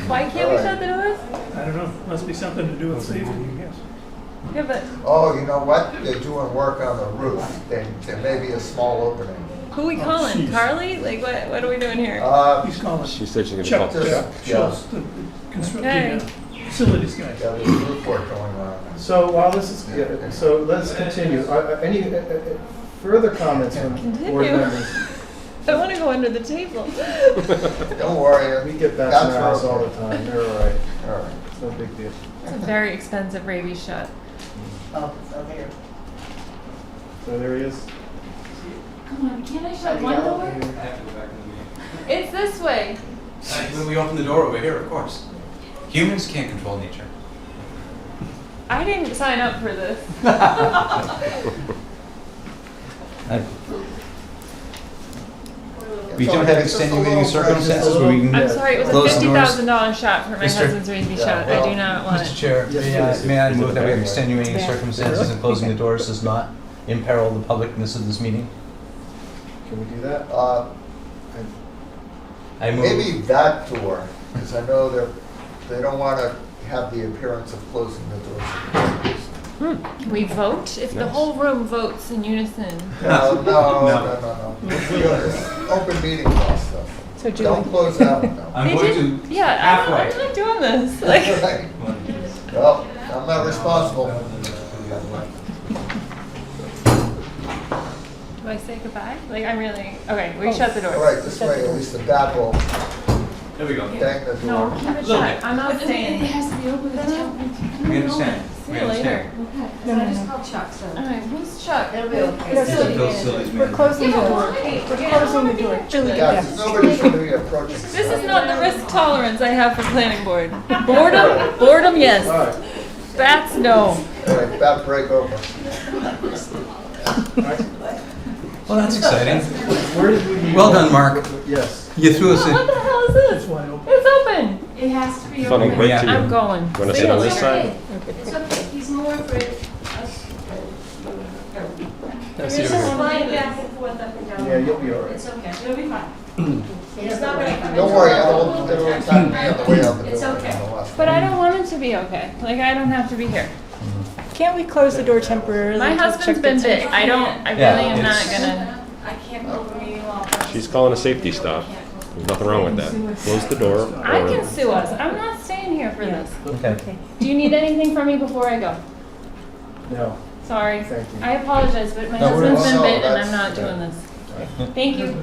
Why can't we shut the doors? I don't know, must be something to do with safety, I guess. Yeah, but Oh, you know what? They're doing work on the roof. There may be a small opening. who we calling? jeez. Carly? Like, what are we doing here? He's calling. She said she's going to Chuck, call. Just- Schultz, the Okay. facilities guy. Yeah, there's roof work going on. So while this is, so let's continue. further comments from Continue. board members? I want to go under the table. Don't worry. We get bats in Bats our are house all okay. the time, they're all right, All right. it's no big deal. It's a very expensive rabies shot. Oh, over here. So there he is. Come on, can't I shut one door? I have to go back in the meeting. It's this way. When we open the door over here, of course. Humans can't control nature. I didn't sign up for this. We It's don't okay, have it's just a extenuating little circumstances where we can I'm sorry, it was a close the doors. $50,000 shot for my Mr. husband's rabies Yeah, shot. I well, do not want Mr. it. Chair, Yes, may I Is it move that we have back? extenuating It's back. circumstances and closing the doors does not imperil the publicness of this meeting? Can we do that? I move. Maybe that door, because I know they don't want to have the appearance of closing the doors. Can we vote? If the Yes. whole room votes in unison. No. It's open meeting law stuff. So Don't Julie, close that one now. I'm They going did- to Yeah, halfway. I'm not doing this. Like, Right. Well, I'm not responsible. do I say goodbye? Like, I'm really, okay, we shut the door. All right, this way, at least the bat will There we go. bang the No, door. keep it Little shut. bit. I'm not It staying. has to be open to tell. We understand. See We you later. understand. Okay, so I just called Chuck, so. All right, who's Chuck? It'll be okay. Yes, Facility Phil manager. Silly's we're man. closing the Yeah, door. why? We're Yeah, I closing wanna the be door. here. Julie, Yeah, yes. nobody should be approaching. This is not the risk tolerance I have for planning board. Boredom, yes. All right, Bats, no. All right, bat break over. Well, that's exciting. where did we leave Well off? done, Mark. Yes. You threw us Oh, what in. the hell is It's this? wide open. It's open. It has to be Funnel open. right Yeah. to I'm you. going. Wanna See sit you on this later. side? It's okay, he's more afraid of us. That's You're it. just flying back and forth up and down. Yeah, you'll be all right. It's okay, it'll be fine. It's not gonna come in. Don't worry, it'll attack me on the way out the door. It's okay. nonetheless. But I don't want it to be okay. Like, I don't have to be here. Can't we close the door temporarily? My to husband's check been the bit. I really Yeah, am not it's- gonna. I can't go over meeting law. She's calling a safety stop. There's nothing wrong with that. Close the door. I or- can sue us. I'm not staying here for this. Okay. Okay. Do you need anything from me before I go? No, Sorry. thank you. I apologize, but my No husband's worries. been No, bit and that's- I'm not doing this. Thank you.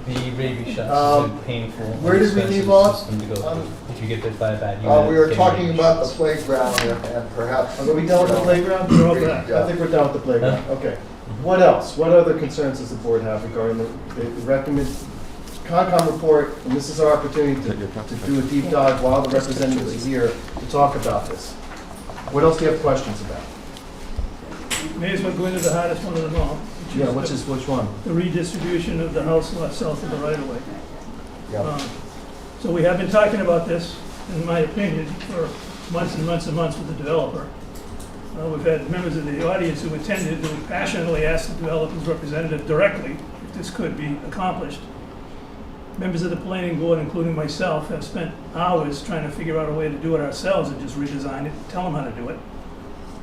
The rabies shots Um, is a painful, where did we expensive leave off? system to go through. If you get bit by a bat, you We were get talking rabies about the shots. playground and perhaps. Are we done with the playground? We're all done. I think we're done with the playground, okay. What else? What other concerns does the board have regarding the recommend, Concom report, and this is our opportunity to do a deep dive while the representatives are here to talk about this. What else do you have questions about? May as well go into the hardest one of them all. Yeah, which one? The redistribution of the house lot south of the right of way. Yeah. So we have been talking about this, in my opinion, for months and months and months with the developer. We've had members of the audience who attended, who passionately asked the developer's representative directly if this could be accomplished. Members of the planning board, including myself, have spent hours trying to figure out a way to do it ourselves and just redesign it, tell them how to do it.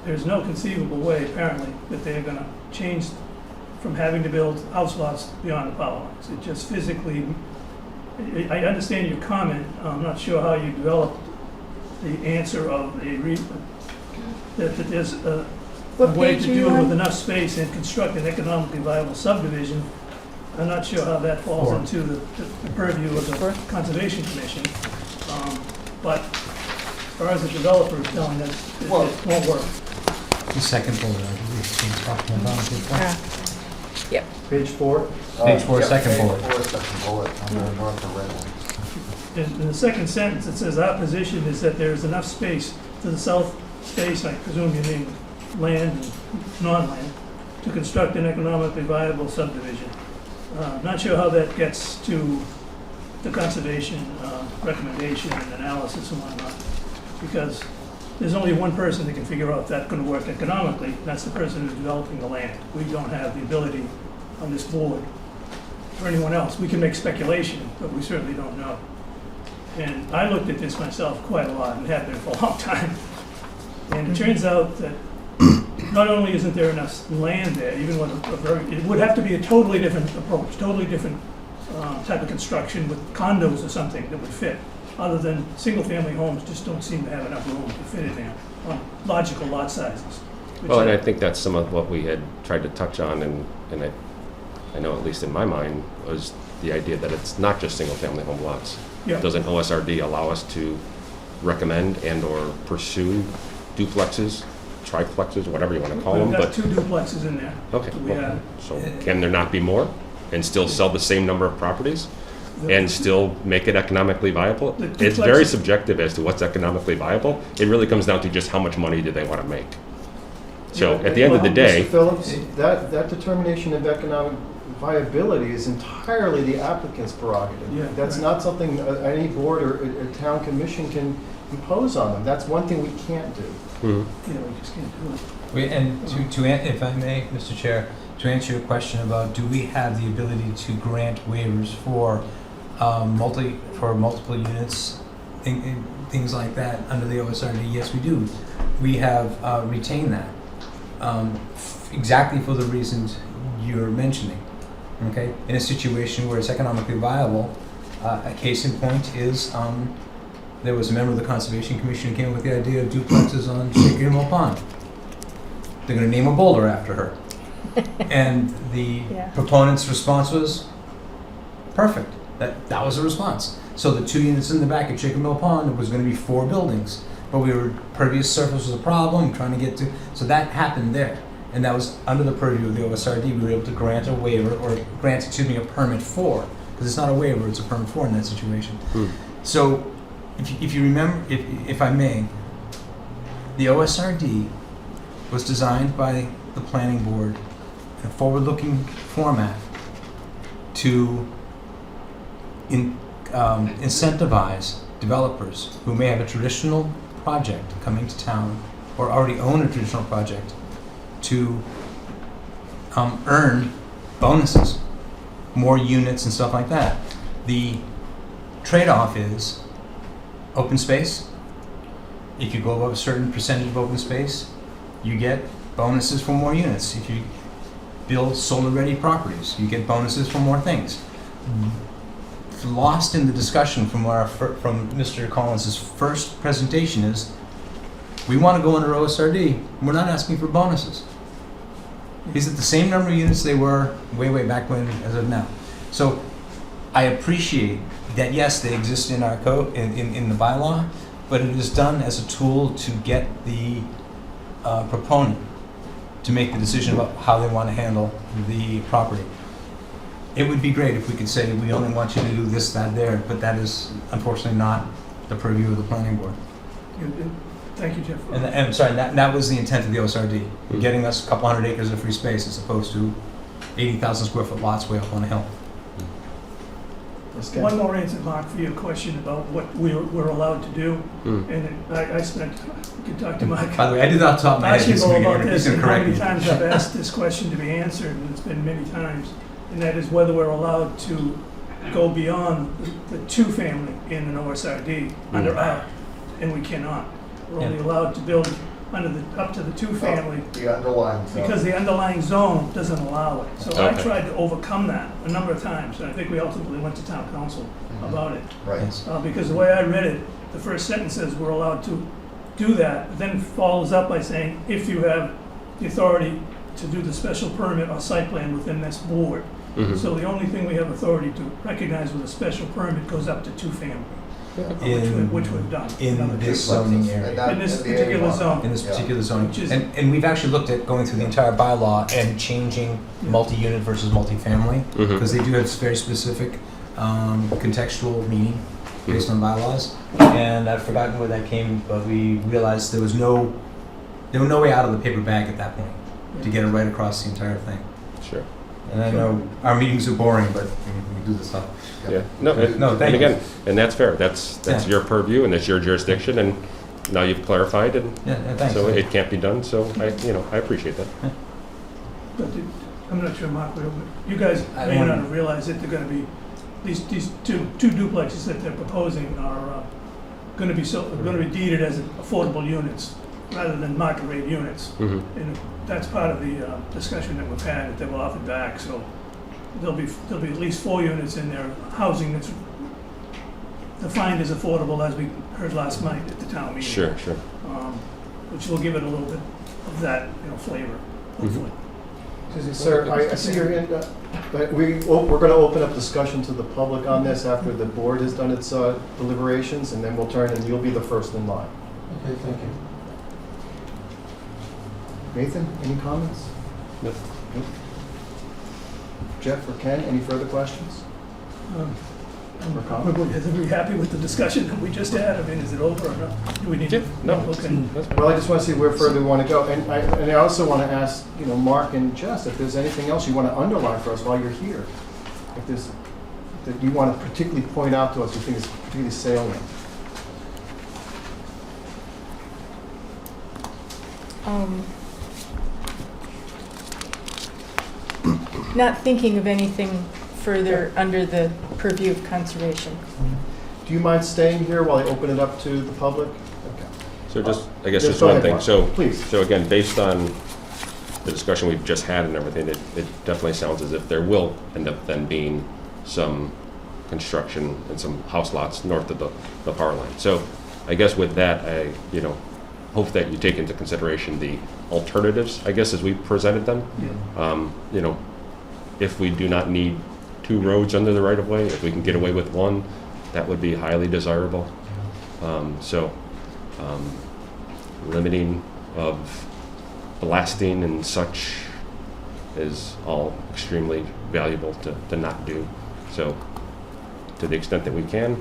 There's no conceivable way, apparently, that they're gonna change from having to build house lots beyond the power lines. It just physically, I understand your comment, I'm not sure how you developed the answer of that there's a What way page to are do you it with on? enough space and construct an economically viable subdivision. I'm not sure how that falls Four. into the purview of the Conservation Commission. But as far as the developer is telling us, it Well- won't work. The second bullet, I believe, is talking about it. Ah, Yep. Page 4? Page four, Yeah, second page bullet. 4, second bullet, under north of Redmond. In the second sentence, it says, our position is that there is enough space to the south space, I presume you mean land and non-land, to construct an economically viable subdivision. Not sure how that gets to the conservation recommendation and analysis and whatnot, because there's only one person that can figure out if that's gonna work economically, and that's the person who's developing the land. We don't have the ability on this board, or anyone else. We can make speculation, but we certainly don't know. And I looked at this myself quite a lot and have been for a long time. And it turns out that not only isn't there enough land there, even with it would have to be a totally different approach, totally different type of construction with condos or something that would fit. Other than single-family homes just don't seem to have enough room to fit in there on logical lot sizes. Well, and I think that's some of what we had tried to touch on, and I know, at least in my mind, was the idea that it's not just single-family home lots. Yeah. Does an OSRD allow us to recommend and/or pursue duplexes, triplexes, whatever you want to call them? We've got But 2 duplexes in there. okay, We have- so can there not be more, and still sell the same number of properties, and still make it economically viable? The It's very duplexes- subjective as to what's economically viable. It really comes down to just how much money do they want to make. So at the end of the Well, day, Mr. Phillips, that determination of economic viability is entirely the applicant's prerogative. Yeah, That's right. not something any board or a town commission can impose on them. That's one thing we can't do. mhm. Yeah, we just can't do it. If I may, Mr. Chair, to answer your question about do we have the ability to grant waivers for multiple units, things like that under the OSRD, yes, we do. We have retained that exactly for the reasons you're mentioning. Okay, in a situation where it's economically viable, a case in point is there was a member of the Conservation Commission who came up with the idea of duplexes on Shaker Mill Pond. They're going to name a boulder after her. And the Yeah. proponent's response was perfect. That was the response. So the 2 units in the back at Shaker Mill Pond, it was going to be 4 buildings. But pervious surface was a problem, trying to get to, so that happened there. And that was under the purview of the OSRD. We were able to grant a waiver, or grant, a permit for, because it's not a waiver, it's a permit for in that situation. So if you remember, if I may, the OSRD was designed by the planning board in a forward-looking format to incentivize developers who may have a traditional project coming to town or already own a traditional project to earn bonuses, more units and stuff like that. The trade-off is open space. If you go above a certain percentage of open space, you get bonuses for more units. If you build solar-ready properties, you get bonuses for more things. Lost in the discussion from Mr. Collins' first presentation is, we want to go under OSRD, we're not asking for bonuses. These are the same number of units they were way back when as of now. So I appreciate that, yes, they exist in our code, in the bylaw, but it is done as a tool to get the proponent to make the decision about how they want to handle the property. It would be great if we could say, we only want you to do this, that, there, but that is unfortunately not the purview of the planning board. Thank you, Jeff. And I'm sorry, that was the intent of the OSRD, getting us a couple hundred acres of free space as opposed to 80,000 square foot lots way up on a hill. One more answer, Mark, for your question about what we're allowed to do. And I spent, you can talk to Mike. By the way, I did not top my head. Actually, He's go gonna about get- this, he's and gonna how correct many me. times I've asked this question to be answered, and it's been many times, and that is whether we're allowed to go beyond the 2-family in an OSRD under R, and we cannot. We're only allowed to build up to the 2-family, The underlying zone. because the underlying zone doesn't allow it. So I Okay. tried to overcome that a number of times, and I think we ultimately went to town council about it. Right. Yes. Because the way I read it, the first sentence says we're allowed to do that, but then follows up by saying, if you have the authority to do the special permit or site plan within this board. So the only thing we have authority to recognize with a special permit goes up to 2-family, which we've done. In this zoning area. In this particular zone. In this particular zoning. Which is- And we've actually looked at going through the entire bylaw and changing multi-unit versus multi-family, because they do have very specific contextual meaning based on bylaws. And I've forgotten where that came, but we realized there was no way out of the paper bag at that point to get it right across the entire thing. Sure. And I know our meetings are boring, but we do this stuff. Yeah. No, thank and you. again, and that's fair. That's Yeah. your purview, and that's your jurisdiction, and now you've clarified, and Yeah, thanks. so it can't be done. So I appreciate that. But I'm not sure, Mark, you guys I may don't- not have realized that they're gonna be, these two duplexes that they're proposing are gonna be deeded as affordable units rather than market rate units. Mm-hmm. And that's part of the discussion that we've had, that they were offered back, so there'll be at least 4 units in there, housing that's defined as affordable, as we heard last night at the town meeting. Sure. Which will give it a little bit of that, flavor, hopefully. Sir, I see you're in, we're going to open up discussion to the public on this after the board has done its deliberations, and then we'll turn, and you'll be the first in line. Okay, thank you. Nathan, any comments? No. Nope. Jeff or Ken, any further questions? I'm probably happy with the discussion that we just had. I mean, is it over or not? Do we need to? No. Okay. Well, I just want to see where further we want to go. And I also want to ask, Mark and Jess, if there's anything else you want to underline for us while you're here. If there's, that you want to particularly point out to us, you think is particularly salient. Not thinking of anything further under the purview of conservation. Do you mind staying here while I open it up to the public? Okay. So just, I guess Yes, just go one ahead, thing. Mark. So, Please. so again, based on the discussion we've just had and everything, it definitely sounds as if there will end up then being some construction and some house lots north of the power line. So I guess with that, I, hope that you take into consideration the alternatives, I guess, as we presented them. Yeah. If we do not need 2 roads under the right-of-way, if we can get away with 1, that would be highly desirable. Limiting of blasting and such is all extremely valuable to not do. So to the extent that we can,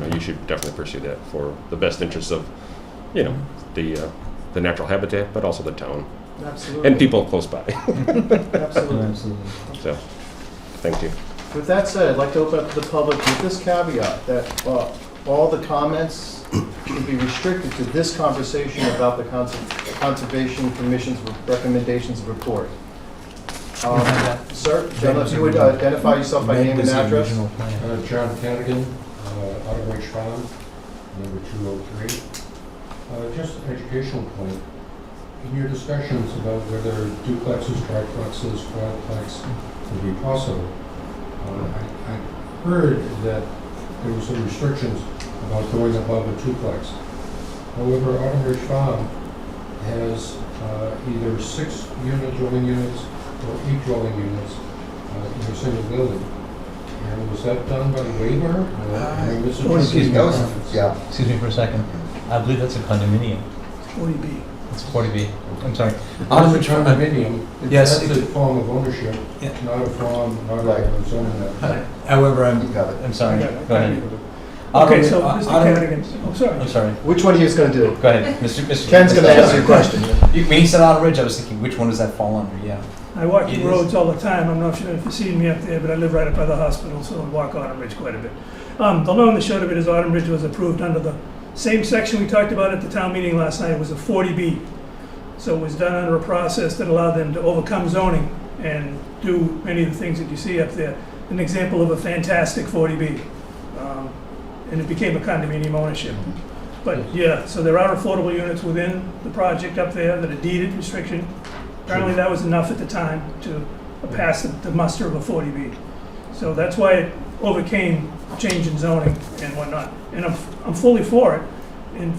you should definitely pursue that for the best interests of, the natural habitat, but also the town. Absolutely. And people close by. Absolutely. So, thank you. With that said, I'd like to open up to the public with this caveat that all the comments should be restricted to this conversation about the Conservation Commission's recommendations report. Sir, gentlemen, if you would identify yourself by name and address. John Cadigan, Auto Ridge Farm, number 203. Just an educational point. In your discussions about whether duplexes, triplexes, quadplex would be possible, I heard that there were some restrictions about going above a duplex. However, Autumn Ridge Farm has either 6 dwelling units or 8 dwelling units in a single building. And was that done by waiver? Excuse me. Yeah. Excuse me for a second. I believe that's a condominium. 40B. It's 40B. I'm sorry. Autumn Ridge condominium, Yes. that's a form of ownership, Yeah. not a form, not Right. a zoning. However, You got it. I'm sorry. I got it. Go ahead. Okay, so Mr. Autumn- Cadigan, sorry. I'm sorry. Which one are you going to do? Go ahead, Mr. Ken's going to answer your question. When he said Autumn Ridge, I was thinking, which one does that fall under? Yeah. I walk It the is. roads all the time. I'm not sure if you've seen me up there, but I live right up by the hospital, so I walk Autumn Ridge quite a bit. The long and the short of it is Autumn Ridge was approved under the same section we talked about at the town meeting last night. It was a 40B. So it was done under a process that allowed them to overcome zoning and do many of the things that you see up there. An example of a fantastic 40B. And it became a condominium ownership. But yeah, so there are affordable units within the project up there that are deeded restriction. Apparently that was enough at the time to pass the muster of a 40B. So that's why it overcame change in zoning and whatnot. And I'm fully for it. And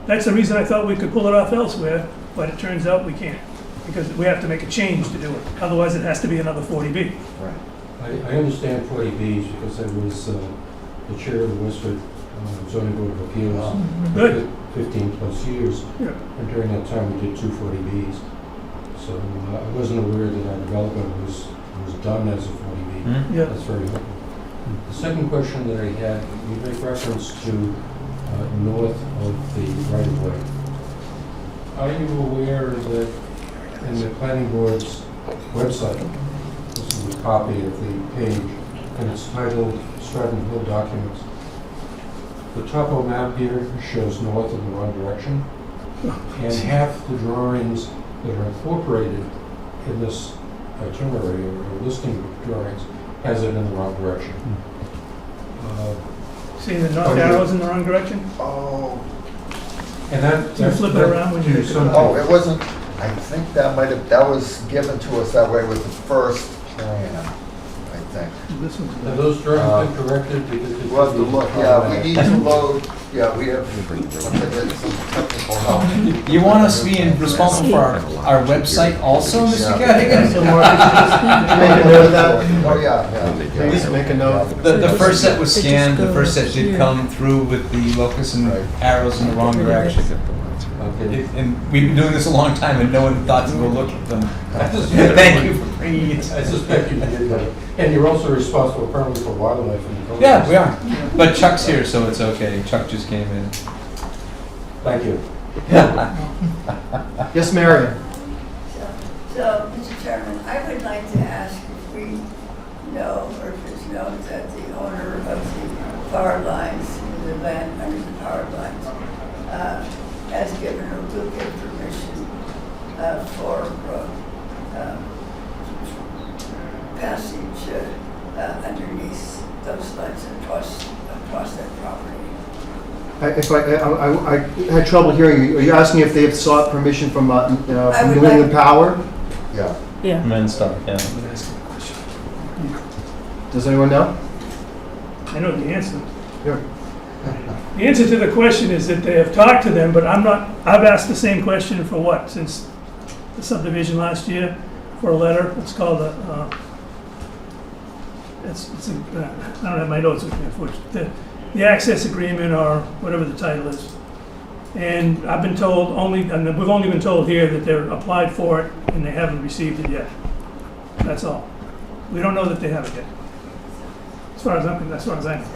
that's the reason I thought we could pull it off elsewhere, but it turns out we can't. Because we have to make a change to do it. Otherwise it has to be another 40B. Right. I understand 40Bs because I was the chair of the Westford Zoning Board of Appeals Good. for 15 plus years. Yeah. And during that time, we did 2 40Bs. So I wasn't aware that our development was done as a 40B. Yeah. That's very helpful. The second question that I had, you make reference to north of the right-of-way. Are you aware that in the planning board's website, this is a copy of the page, and it's titled Stratton Hill Documents. The topo map here shows north in the wrong direction, and half the drawings that are incorporated in this itinerary or listing drawings has it in the wrong direction. See the north arrows in the wrong direction? Oh, And that, Do you flip it around when you to get to some- the- oh, it wasn't, I think that was given to us that way with the first plan, I think. this one's. Have those drawings been corrected? Because it We'll have to should be look, yeah, we automatic. need to load, yeah, we have, once I get some technical help. You want us to be responsible for our website also, Mr. Cadigan? So Mark, could you just make a note of that? Oh, yeah. Please make a note. The first set was scanned, the first set did come through with the locus and arrows in the wrong direction. Okay. And we've been doing this a long time and no one thought to go look at them. I suspect- Thank you for bringing it. I suspect you did that. And you're also responsible apparently for wildlife in the. Yeah, we are. But Chuck's here, so it's okay. Chuck just came in. Thank you. Yes, Marion? So, Mr. Chairman, I would like to ask if we know, or if it's known that the owner of the power lines, the land under the power lines, has given or will give permission for passage underneath those lines across that property. I had trouble hearing you. Are you asking if they have sought permission from I would New England like- Power? Yeah. Yeah. Men's stuff, yeah. Does anyone know? I know the answer. Here. The answer to the question is that they have talked to them, but I've asked the same question for what, since the subdivision last year, for a letter. It's called I don't have my notes with me, unfortunately. The access agreement or whatever the title is. And I've been told we've only been told here that they're applied for it and they haven't received it yet. That's all. We don't know that they have it yet. As far as I know.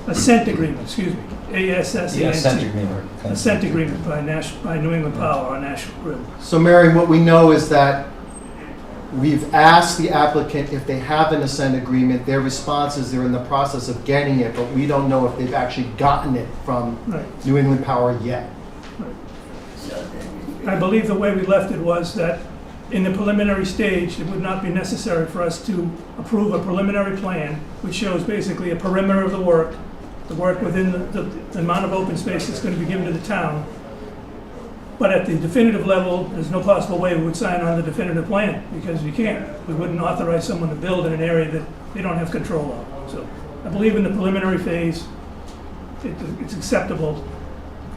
Assent agreement, excuse me. ASSENT. Yeah, assent agreement. Assent agreement by New England Power or National Grid. So, Mary, what we know is that we've asked the applicant if they have an assent agreement. Their response is they're in the process of getting it, but we don't know if they've actually gotten it from Right. New England Power yet. I believe the way we left it was that in the preliminary stage, it would not be necessary for us to approve a preliminary plan, which shows basically a perimeter of the work within the amount of open space that's going to be given to the town. But at the definitive level, there's no possible way we would sign on the definitive plan, because we can't. We wouldn't authorize someone to build in an area that they don't have control of. So I believe in the preliminary phase, it's acceptable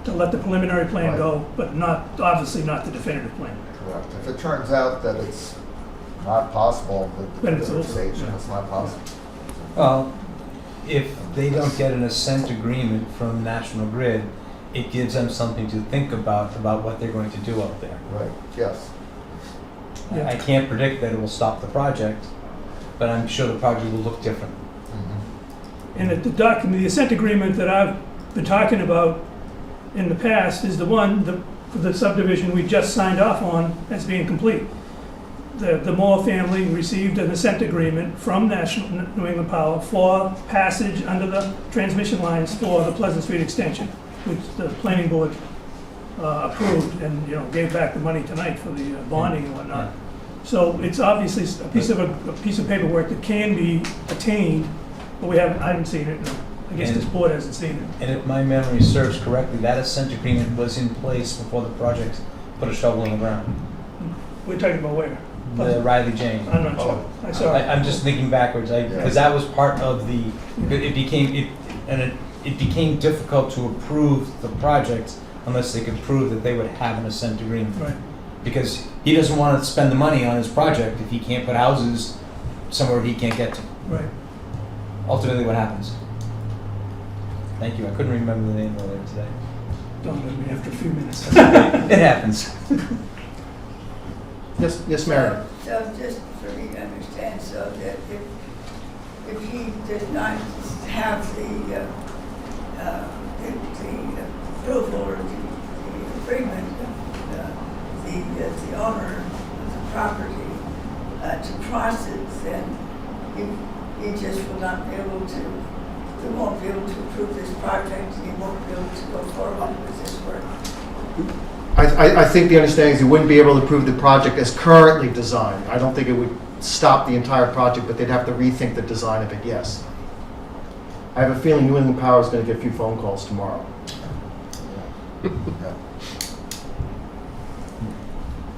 to let the preliminary plan go, but obviously not the definitive plan. Correct. If it turns out that it's not possible, Then that it's the over, stage, yeah. it's not possible. Well, if they don't get an assent agreement from National Grid, it gives them something to think about what they're going to do out there. Right, yes. Yeah. I can't predict that it will stop the project, but I'm sure the project will look different. And the assent agreement that I've been talking about in the past is the one, for the subdivision we just signed off on as being complete. The Moore family received an assent agreement from New England Power for passage under the transmission lines for the Pleasant Street extension, which the planning board approved and, gave back the money tonight for the bonding and whatnot. So it's obviously a piece of paperwork that can be attained, but I haven't seen it. No. I guess this board hasn't seen it. And if my memory serves correctly, that assent agreement was in place before the project put a shovel in the ground. We're talking about where? The Riley Jane. I'm not sure. I saw it. I'm just thinking backwards, because that was part of the, it became difficult to approve the project unless they could prove that they would have an assent agreement. Right. Because he doesn't want to spend the money on his project if he can't put houses somewhere he can't get to. Right. Ultimately, what happens? Thank you. I couldn't remember the name earlier today. Don't let me after a few minutes. It happens. Yes, Mary. So just for me to understand, so that if he does not have the approval or the agreement, the owner of the property to process, then he just will not be able to, we won't be able to approve this project, he won't be able to go forward with this work. I think the understanding is you wouldn't be able to approve the project as currently designed. I don't think it would stop the entire project, but they'd have to rethink the design of it, yes. I have a feeling New England Power is going to get a few phone calls tomorrow.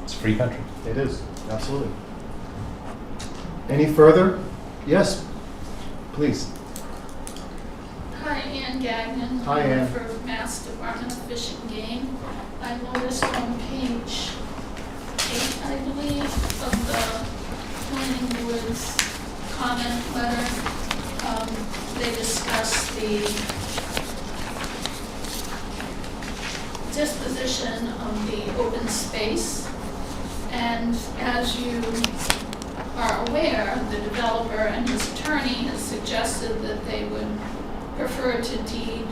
It's a free country. It is, absolutely. Any further? Yes. Please. Hi, Ann Gagnon. Hi, Ann. For Mass Department of Fish and Game. I noticed on page 8, I believe, of the planning board's comment letter, they discuss the disposition of the open space. And as you are aware, the developer and his attorney has suggested that they would prefer to deed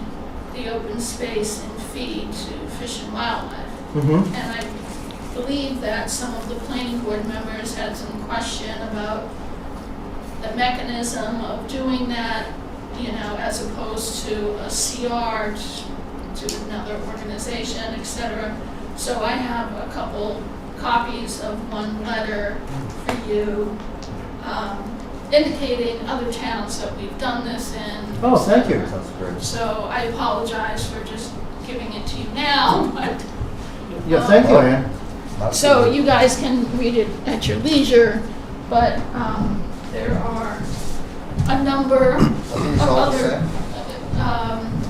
the open space in fee to Fish and Wildlife. Mm-hmm. And I believe that some of the planning board members had some question about the mechanism of doing that, you know, as opposed to a CR to another organization, et cetera. So I have a couple copies of one letter for you, indicating other towns that we've done this in. Oh, thank you. That's great. So I apologize for just giving it to you now, but. Yeah, thank you, Ann. So you guys can read it at your leisure, but there are a number Are these of all the other same?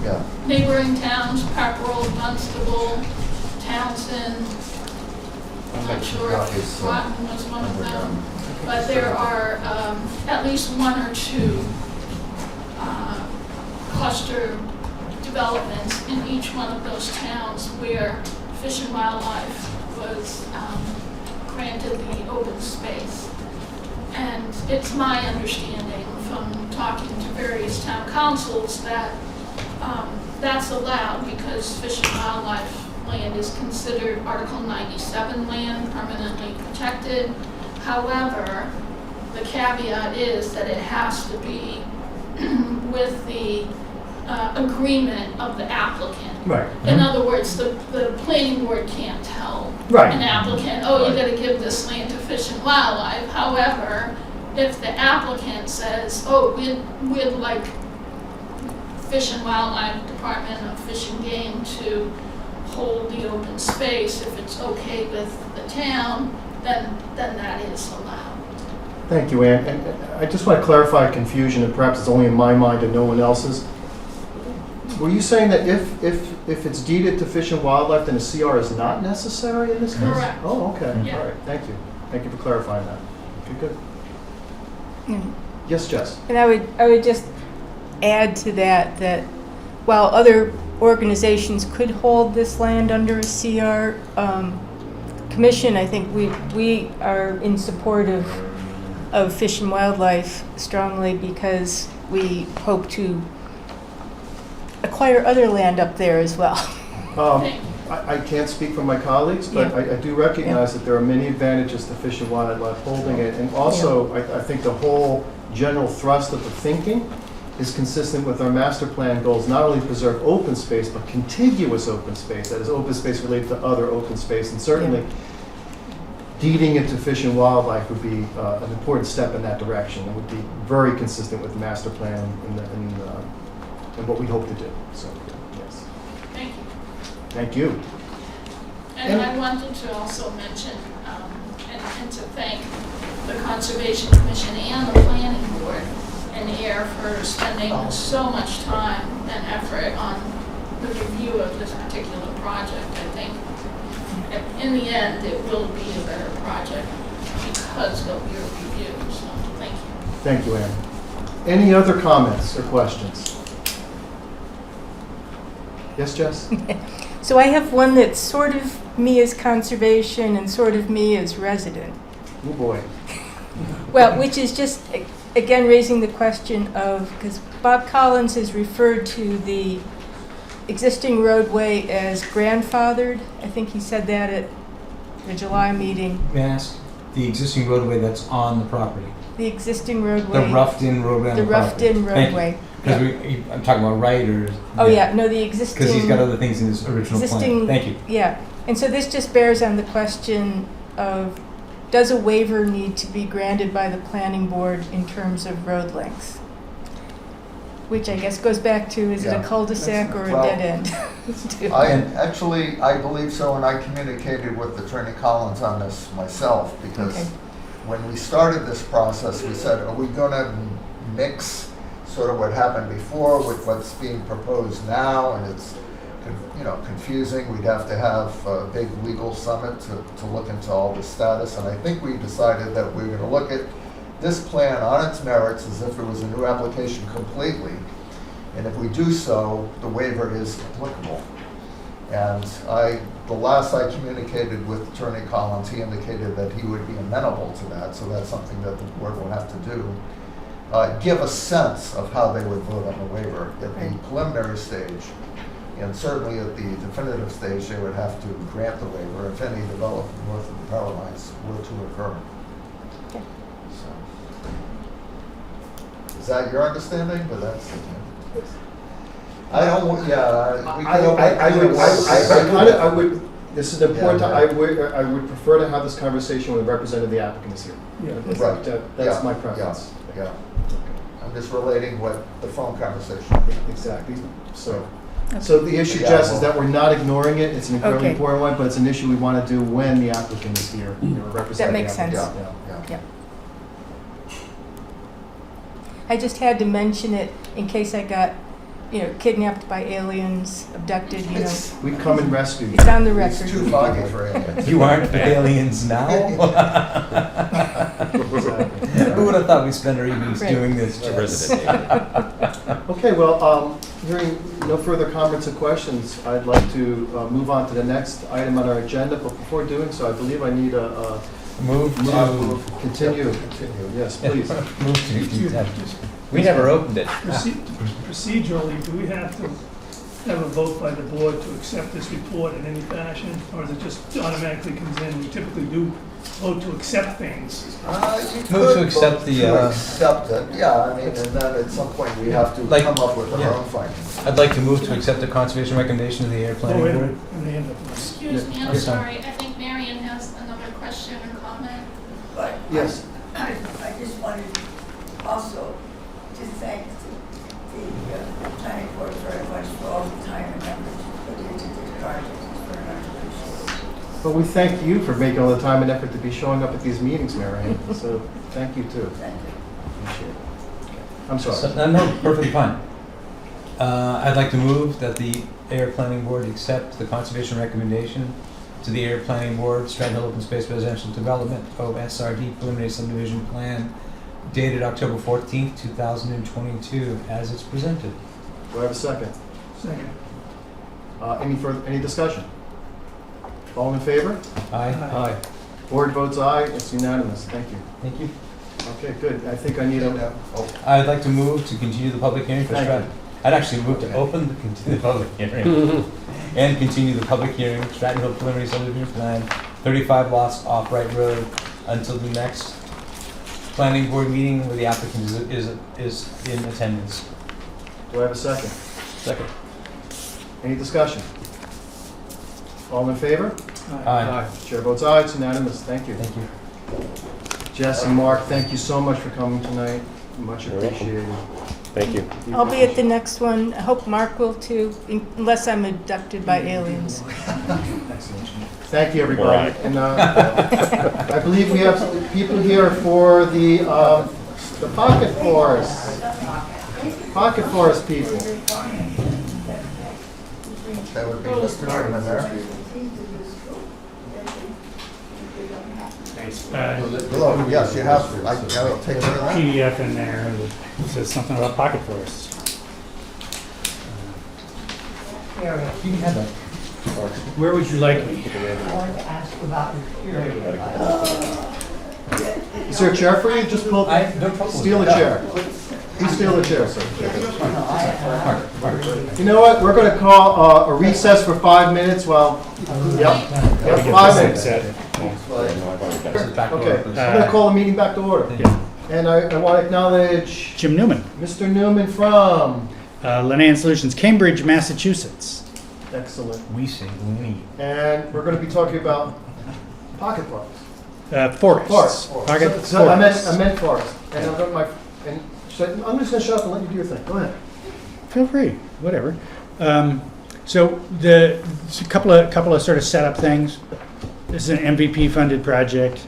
Yeah. neighboring towns, Pepperell, Dunstable, Townsend, I'm not sure if Groton was one of them, but there are at least one or two cluster developments in each one of those towns where Fish and Wildlife was granted the open space. And it's my understanding from talking to various town councils that that's allowed because Fish and Wildlife land is considered Article 97 land, permanently protected. However, the caveat is that it has to be with the agreement of the applicant. Right. In other words, the planning board can't tell Right. an applicant, oh, you gotta give this land to Fish and Wildlife. However, if the applicant says, oh, we'd like Fish and Wildlife Department of Fish and Game to hold the open space, if it's okay with the town, then that is allowed. Thank you, Ann. And I just want to clarify a confusion, and perhaps it's only in my mind and no one else's. Were you saying that if it's deeded to Fish and Wildlife, then a CR is not necessary in this case? Correct. Oh, okay. Yeah. All right. Thank you. Thank you for clarifying that. Okay, good. Mm. Yes, Jess? And I would just add to that while other organizations could hold this land under a CR commission, I think we are in support of Fish and Wildlife strongly because we hope to acquire other land up there as well. I can't speak for my colleagues, but Yeah. I do recognize that there are many advantages to Fish and Wildlife holding it. And also, I think the whole general thrust of the thinking is consistent with our master plan goals, not only preserve open space, but contiguous open space. That is open space related to other open space. And certainly, deeding it to Fish and Wildlife would be an important step in that direction. It would be very consistent with the master plan and what we hope to do. So, yes. Thank you. Thank you. And I wanted to also mention, and to thank the Conservation Commission and the Planning Board and Ayer for spending so much time and effort on the review of this particular project. I think in the end, it will be a better project because of your review, so thank you. Thank you, Ann. Any other comments or questions? Yes, Jess? So I have one that's sort of me as conservation and sort of me as resident. Oh, boy. Well, which is just, again, raising the question of, because Bob Collins has referred to the existing roadway as grandfathered. I think he said that at the July meeting. May I ask, the existing roadway that's on the property? The existing roadway. The roughed-in roadway on the The property? roughed-in roadway. Because I'm talking about right or? Oh, yeah, no, the existing. Because he's got other things in his original existing, plan. Thank you. Yeah, and so this just bears on the question of, does a waiver need to be granted by the planning board in terms of road lengths? Which I guess goes back to, is it a cul-de-sac or a dead end? I believe so, and I communicated with Attorney Collins on this myself, because when we started this process, we said, are we going to mix sort of what happened before with what's being proposed now, and it's confusing. We'd have to have a big legal summit to look into all the status, and I think we decided that we're going to look at this plan on its merits as if it was a new application completely, and if we do so, the waiver is applicable. And the last I communicated with Attorney Collins, he indicated that he would be amenable to that, so that's something that the board will have to do. Give a sense of how they would vote on the waiver at the preliminary stage. And certainly at the definitive stage, they would have to grant the waiver if any development north of the power lines were to occur. Okay. So, is that your understanding? But that's. I don't. want- Yeah. We could I would. This is important. I would prefer to have this conversation when the representative of the applicant is here. Yeah. Right. That's Yeah, my preference. Yeah. I'm just relating what the phone conversation. Exactly. So the issue, Yeah, Jess, is well- that we're not ignoring it. It's an incredibly Okay. important one, but it's an issue we want to do when the applicant is here, representing That makes the applicant. sense. Yeah. I just had to mention it in case I got, kidnapped by aliens, abducted, We come and rescue you. It's on the It's record. too foggy for aliens. You aren't the aliens now? Who would have thought we'd spend our evenings Right. doing this, It's a Jess? resident. Okay, well, hearing no further comments or questions, I'd like to move on to the next item on our agenda. But before doing so, I believe I need a Move to... continue. Continue. Yes, please. Move to... We never opened it. Procedurally, do we have to have a vote by the board to accept this report in any fashion? Or is it just automatically comes in? We typically do vote to accept things. You Move to could accept vote the, to accept it, yeah, I mean, and then at some point we have to Like- come up with yeah. our own findings. I'd like to move to accept the conservation recommendation of the Air Oh, Planning wait a Board. minute. I'm gonna hand up. Excuse me, I'm Yes, ma'am. sorry. I think Marion has another question or comment. But Yes. I just wanted also to thank the planning board very much for all the time and effort you put into this project. It's very much appreciated. But we thank you for making all the time and effort to be showing up at these meetings, Marion. So thank you too. Thank you. Appreciate it. I'm sorry. No, perfectly fine. I'd like to move that the Air Planning Board accept the conservation recommendation to the Air Planning Board, Stratton Hill Open Space Residential Development, OSRD Preliminary Subdivision Plan, dated October 14th, 2022, as it's presented. Do I have a second? Second. Any discussion? All in favor? Aye. Aye. Board votes aye. It's unanimous. Thank you. Thank you. Okay, good. I think I need a, I'd like to move to continue the public hearing for Thank Stratton. I'd actually move to open the continue the public hearing and continue the public hearing, Stratton Hill Preliminary Subdivision Plan, 35 lots off Wright Road, until the next planning board meeting where the applicant is in attendance. do I have a second? Second. Any discussion? All in favor? Aye. Chair votes aye. It's unanimous. Thank you. Thank you. Jess and Mark, thank you so much for coming tonight. Much You're welcome. appreciated. Thank you. I'll be at the next one. I hope Mark will too, unless I'm abducted by aliens. Excellent. Thank you, everybody. Right. And I believe we have people here for the pocket forest. Pocket forest people. That would be Mr. Norman there. Hello, yes, you have, I'll take care of that. PDF in there and says something about pocket forests. You can have that. Where would you like me? Is there a chair for you? Just pull, No trouble. steal a chair. Please steal a chair, sir. You know what? We're going to call a recess for 5 minutes while, yep, 5 minutes. Okay, I'm going to call the meeting back to order. And I want to acknowledge Jim Newman, Mr. Newman from, Lenan Solutions, Cambridge, Massachusetts. excellent. We say we. And we're going to be talking about pocket parks. Forests. Forest. Pocket So I forests. meant forest. And I'm going I'm just going to shut up and let you do your thing. Go ahead. Feel free, whatever. So it's a couple of sort of setup things. This is an MVP funded project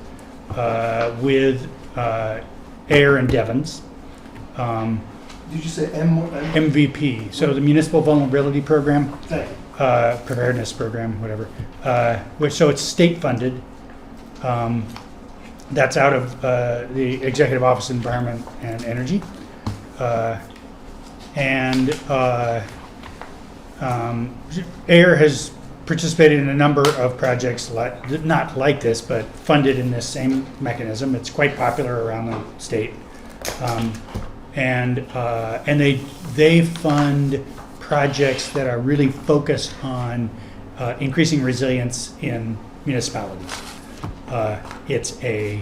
with Ayer and Devons. Did you say M? MVP, so the Municipal Vulnerability Program, Thank you. preparedness program, whatever. So it's state funded. That's out of the Executive Office of Environment and Energy. Ayer has participated in a number of projects, not like this, but funded in this same mechanism. It's quite popular around the state. And they fund projects that are really focused on increasing resilience in municipalities. It's a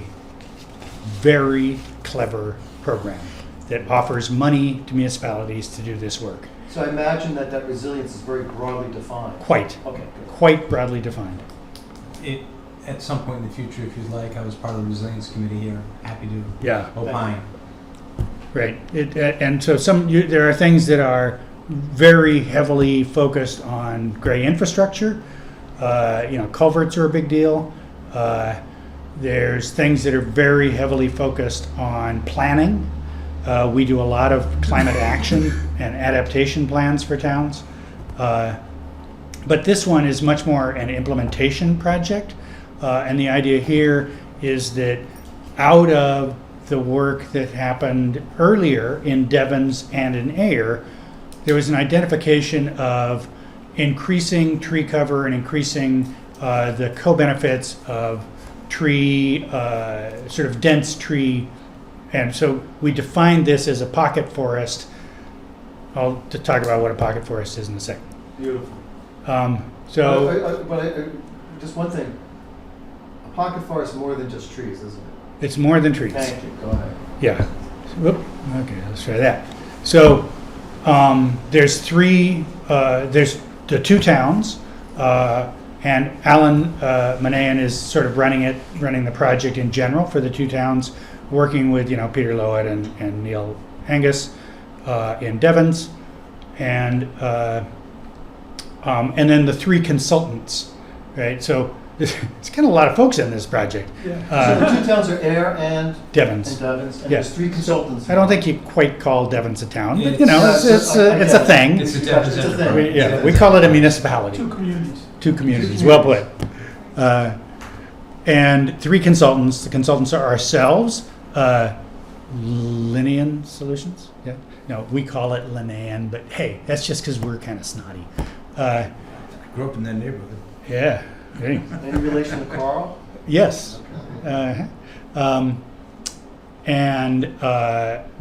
very clever program that offers money to municipalities to do this work. So I imagine that resilience is very broadly defined. Quite. Okay, good. Quite broadly defined. At some point in the future, if you'd like, I was part of the resilience committee here. Happy to Yeah. opine. Right. And so there are things that are very heavily focused on gray infrastructure. Culverts are a big deal. There's things that are very heavily focused on planning. We do a lot of climate action and adaptation plans for towns. But this one is much more an implementation project. And the idea here is that out of the work that happened earlier in Devens and in Ayer, there was an identification of increasing tree cover and increasing the co-benefits of tree, sort of dense tree. And so we defined this as a pocket forest. I'll to talk about what a pocket forest is in a second. Beautiful. Just one thing. A pocket forest is more than just trees, isn't it? It's more than trees. Thank you. Go ahead. Yeah. Whoop. Okay, let's try that. So there's there's the two towns, and Alan Manayan is sort of running the project in general for the two towns, working with Peter Lowett and Neil Angus in Devens, and then the three consultants, right? So it's kind of a lot of folks in this project. Yeah. So the two towns are Ayer and Devens. And Yes. there's three consultants. I don't think you quite call Devens a town, but It's- it's a thing. It's a Devens We call it a municipality. Two communities. Two communities. Well put. And three consultants. The consultants are ourselves, Linnean Solutions. Yeah. No, we call it Linnean, but hey, that's just because we're kind of snotty. I grew up in that neighborhood. Yeah. Hey. Any relation to Carl? Yes. And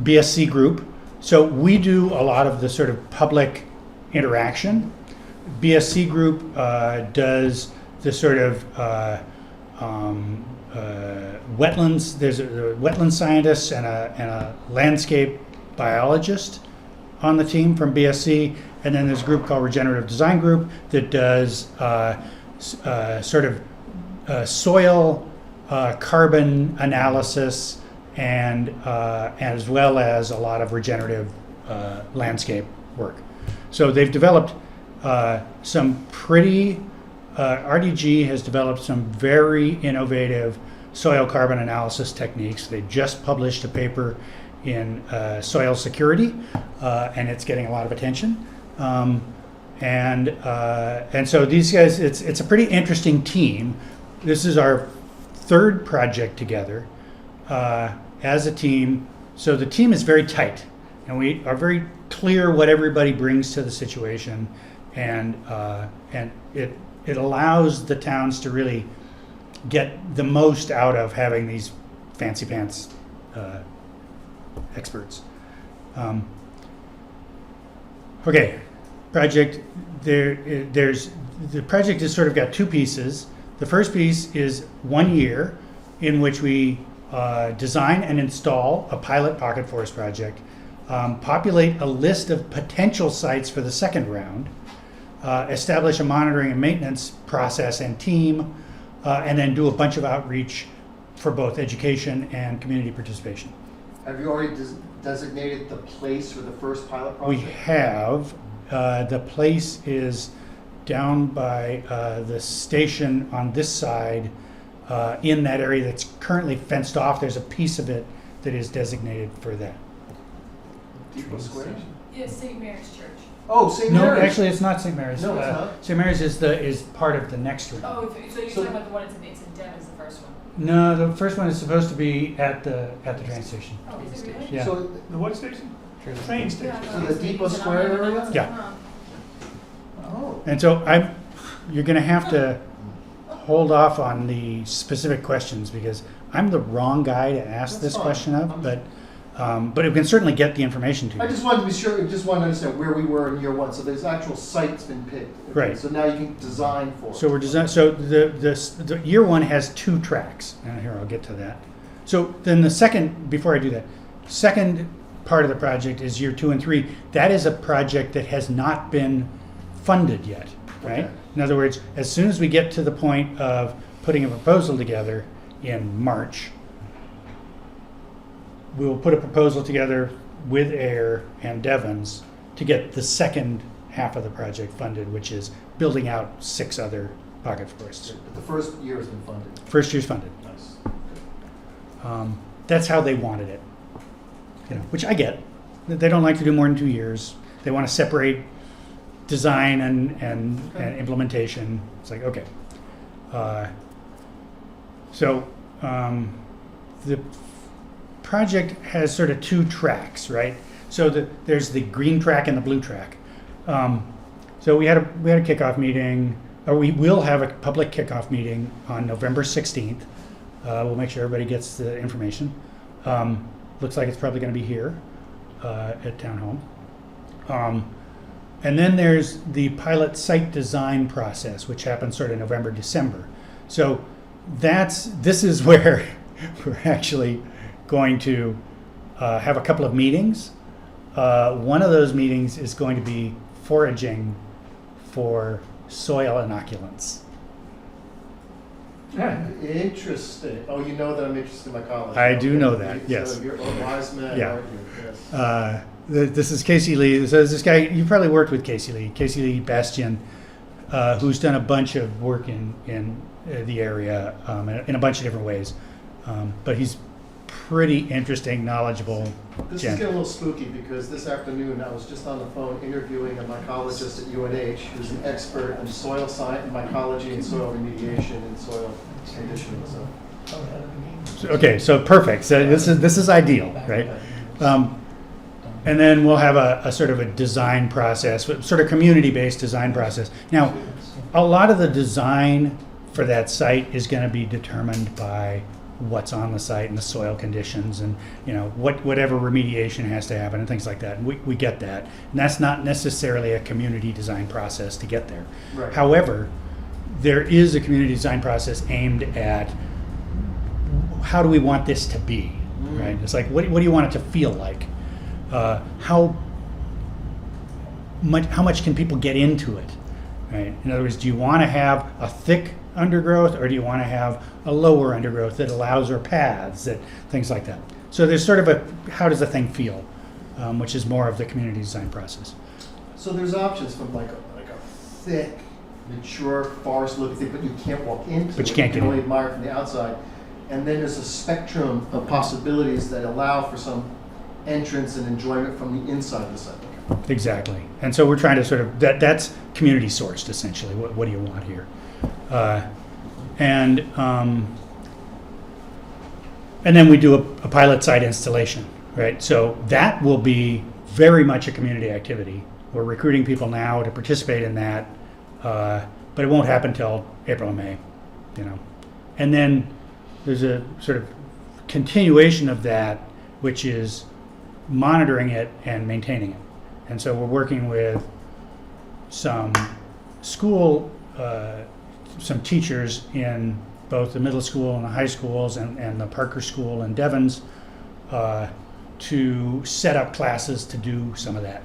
BSC Group. So we do a lot of the sort of public interaction. BSC Group does the sort of wetlands. There's a wetland scientist and a landscape biologist on the team from BSC. And then there's a group called Regenerative Design Group that does sort of soil carbon analysis and as well as a lot of regenerative landscape work. So they've developed some pretty, RDG has developed some very innovative soil carbon analysis techniques. They just published a paper in soil security, and it's getting a lot of attention. And so these guys, it's a pretty interesting team. This is our third project together as a team. So the team is very tight, and we are very clear what everybody brings to the situation, and it allows the towns to really get the most out of having these fancy pants experts. Okay. Project, there's the project has sort of got two pieces. The first piece is 1 year in which we design and install a pilot pocket forest project, populate a list of potential sites for the second round, establish a monitoring and maintenance process and team, and then do a bunch of outreach for both education and community participation. Have you already designated the place for the first pilot project? We have. The place is down by the station on this side, in that area that's currently fenced off. There's a piece of it that is designated for that. Depot Square? It's St. Mary's Church. Oh, St. No, Mary's. actually, it's not St. Mary's. No, it's not. St. Mary's is part of the next one. Oh, so you're So- talking about the one it's in Devon's, the first one? No, the first one is supposed to be at the train station. Oh, is it really? Yeah. So, The what station? Train station. Yeah, So the Depot Square area? Yeah. oh. And so you're going to have to hold off on the specific questions because I'm the wrong guy to ask That's this fine. question of, but we can certainly get the information to you. I just wanted to be sure, just wanted to understand where we were in year one. So there's actual sites been picked. Okay, Right. So now you can design for it. So we're design. So the year one has 2 tracks, and here I'll get to that. So then the second, before I do that, second part of the project is year 2 and 3. That is a project that has not been funded yet, right? Okay. In other words, as soon as we get to the point of putting a proposal together in March, we will put a proposal together with Ayer and Devon's to get the second half of the project funded, which is building out 6 other pocket forests. But the first year has been funded. First year's funded. Nice. That's how they wanted it, which I get. They don't like to do more than 2 years. They want to separate design and implementation. It's like, okay. The project has sort of 2 tracks, right? So there's the green track and the blue track. So we had a kickoff meeting, or we will have a public kickoff meeting on November 16th. We'll make sure everybody gets the information. Looks like it's probably going to be here at Town Hall. And then there's the pilot site design process, which happens sort of November, December. So this is where we're actually going to have a couple of meetings. One of those meetings is going to be foraging for soil inoculants. Interesting. Oh, you know that I'm interested in mycology. I do know Okay. that, yes. So you're a wise man, Yeah. aren't you? Yes. This is Casey Lee. So this guy, you probably worked with Casey Lee Bastian, who's done a bunch of work in the area in a bunch of different ways. But he's pretty interesting, knowledgeable. This gent. is getting a little spooky because this afternoon I was just on the phone interviewing a mycologist at UNH who's an expert in soil science, mycology and soil remediation and soil conditioning. So Okay, so perfect. So this is ideal, right? And then we'll have a sort of a design process, sort of community-based design process. Now, a lot of the design for that site is going to be determined by what's on the site and the soil conditions and whatever remediation has to happen and things like that. And we get that. And that's not necessarily a community design process to get there. Right. However, there is a community design process aimed at how do we want this to be, right? It's like, what do you want it to feel like? How much can people get into it, right? In other words, do you want to have a thick undergrowth or do you want to have a lower undergrowth that allows or paths, things like that? So there's sort of how does the thing feel, which is more of the community design process. So there's options from like a thick, mature forest-looking thing, but you can't walk into But it. you can't can get only in. admire from the outside. And then there's a spectrum of possibilities that allow for some entrance and enjoyment from the inside of the site. Exactly. And so we're trying to sort of, that's community sourced essentially. What do you want here? And then we do a pilot site installation, right? So that will be very much a community activity. We're recruiting people now to participate in that, but it won't happen till April and May, And then there's a sort of continuation of that, which is monitoring it and maintaining it. And so we're working with some some teachers in both the middle school and the high schools and the Parker School and Devon's to set up classes to do some of that,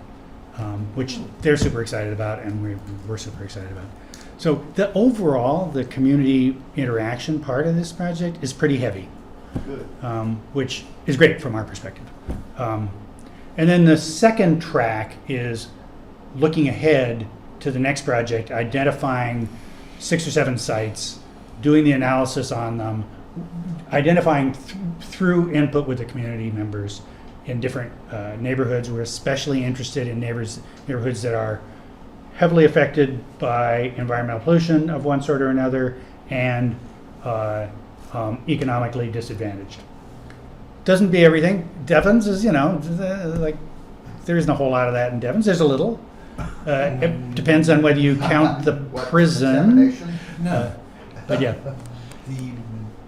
which they're super excited about and we're super excited about. So the community interaction part of this project is pretty heavy. Good. Which is great from our perspective. And then the second track is looking ahead to the next project, identifying 6 or 7 sites, doing the analysis on them, identifying through input with the community members, in different neighborhoods. We're especially interested in neighborhoods that are heavily affected by environmental pollution of one sort or another and economically disadvantaged. Doesn't be everything. Devon's is, like, there isn't a whole lot of that in Devon's. There's a little. It depends on whether you count the What, prison. contamination? No, But yeah, the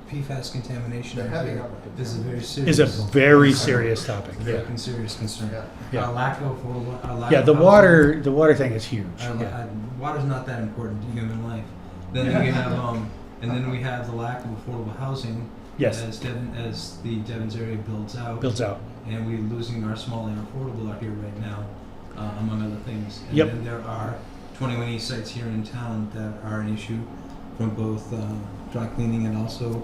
PFAS contamination The heavy is a very is serious. a very serious topic. Very Yeah, serious concern. Yeah. Yeah. Our lack of affordable, our lack yeah. of The housing, water thing is huge. our water's not that important to human life. Then we have, and then we have the lack of affordable housing. Yes. As the Devon's area builds out. Builds out. And we're losing our small and affordable out here right now, among other things. And Yep. then there are 21 East sites here in town that are an issue from both dry cleaning and also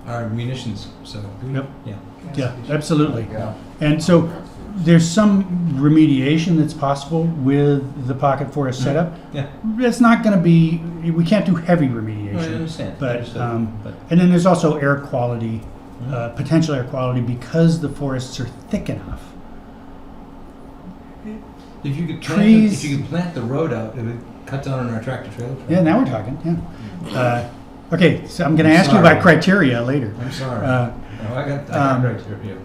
our munitions. So, Yep. yeah. Yeah, absolutely. Yeah. And so there's some remediation that's possible with the pocket forest setup. Yeah. It's not going to be, we can't do heavy No, I remediation. understand. But, Understood. and then there's also air quality, potential air quality, because the forests are thick enough. If you could trees- if you could plant the road out, it would cut down on our tractor trailer. Yeah, now we're talking, yeah. Okay, so I'm going to ask you about criteria later. I'm sorry. Uh, No, I got criteria.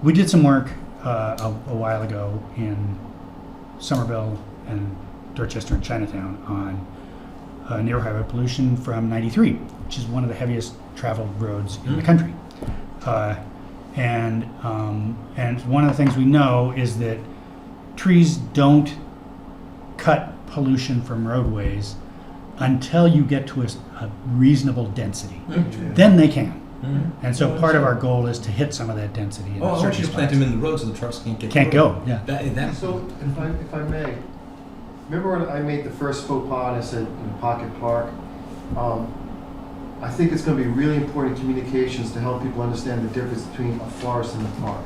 We did some work a while ago in Somerville and Dorchester and Chinatown on near highway pollution from 93, which is one of the heaviest traveled roads in the country. And one of the things we know is that trees don't cut pollution from roadways until you get to a reasonable density. Then they can. And so part of our goal is to hit some of that density in Oh, I want certain you to plant spots. them in the road so the trucks can't get Can't through. go, yeah. That, So, if I may, remember when I made the first faux pas and I said, Pocket Park? I think it's going to be really important in communications to help people understand the difference between a forest and a park.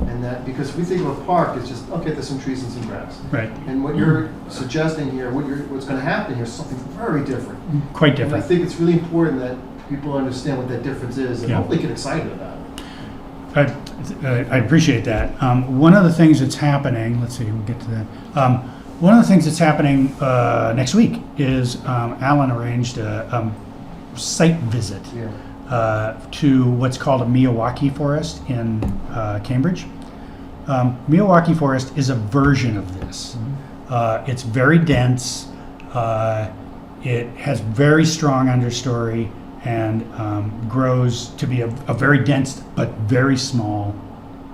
And that, because if we think of a park, it's just, okay, there's some trees and some grass. Right, And what you're suggesting here, what's going to happen here is something very different. quite And I different. think it's really important that people understand what that difference is and Yeah. hopefully get excited about it. I appreciate that. One of the things that's happening, let's see, we'll get to that. One of the things that's happening next week is Alan arranged a site visit Yeah. to what's called a Miyawaki forest in Cambridge. Miyawaki forest is a version of this. It's very dense. It has very strong understory and grows to be a very dense but very small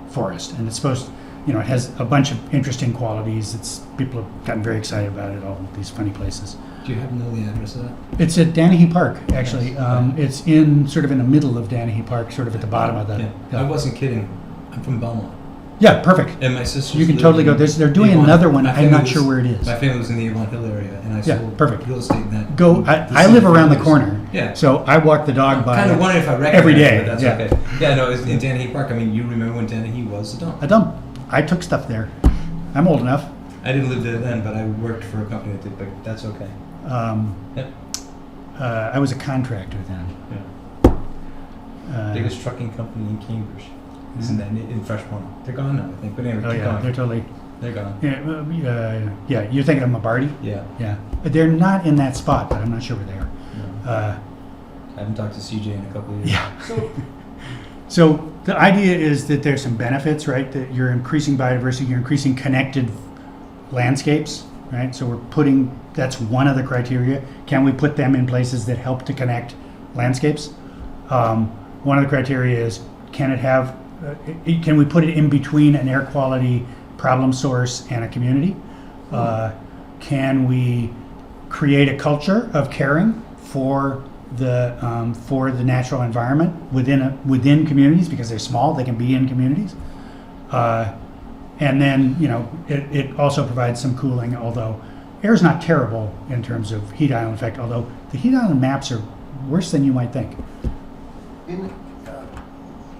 forest. And it's supposed, it has a bunch of interesting qualities. People have gotten very excited about it, all these funny places. do you happen to know the address of that? It's at Danahy Park, actually. Yes, okay. It's in sort of in the middle of Danahy Park, sort of at the bottom of the. Yeah. I wasn't kidding. I'm from Belmont. Yeah, perfect. And my sister. You can totally go. They're doing another one. I'm not sure where it is. My family was in the Avon Hill area, and I Yeah, sold perfect. real estate in that. Go. I live around the corner. Yeah. So I walk the dog by. Kind of wondering if I recognize every day. it, but that's Yeah. okay. Yeah, no, it's in Danahy Park. I mean, you remember when Danahy was a dump. A dump. I took stuff there. I'm old enough. I didn't live there then, but I worked for a company that did, but that's okay. Yep. I was a contractor then. Biggest trucking company in Cambridge. Isn't that in Freshwater? They're gone now, I think. But anyway, Oh keep yeah, going. they're totally. They're gone. Yeah, you're thinking of Mabardi? Yeah. Yeah. They're not in that spot, but I'm not sure where they are. I haven't talked to CJ in a couple of years. Yeah. So the idea is that there's some benefits, right? That you're increasing biodiversity, you're increasing connected landscapes, right? So that's one of the criteria. Can we put them in places that help to connect landscapes? One of the criteria is, can we put it in between an air quality problem source and a community? Can we create a culture of caring for the natural environment within communities, because they're small, they can be in communities, and then it also provides some cooling. Although air is not terrible in terms of heat island effect, although the heat island maps are worse than you might think.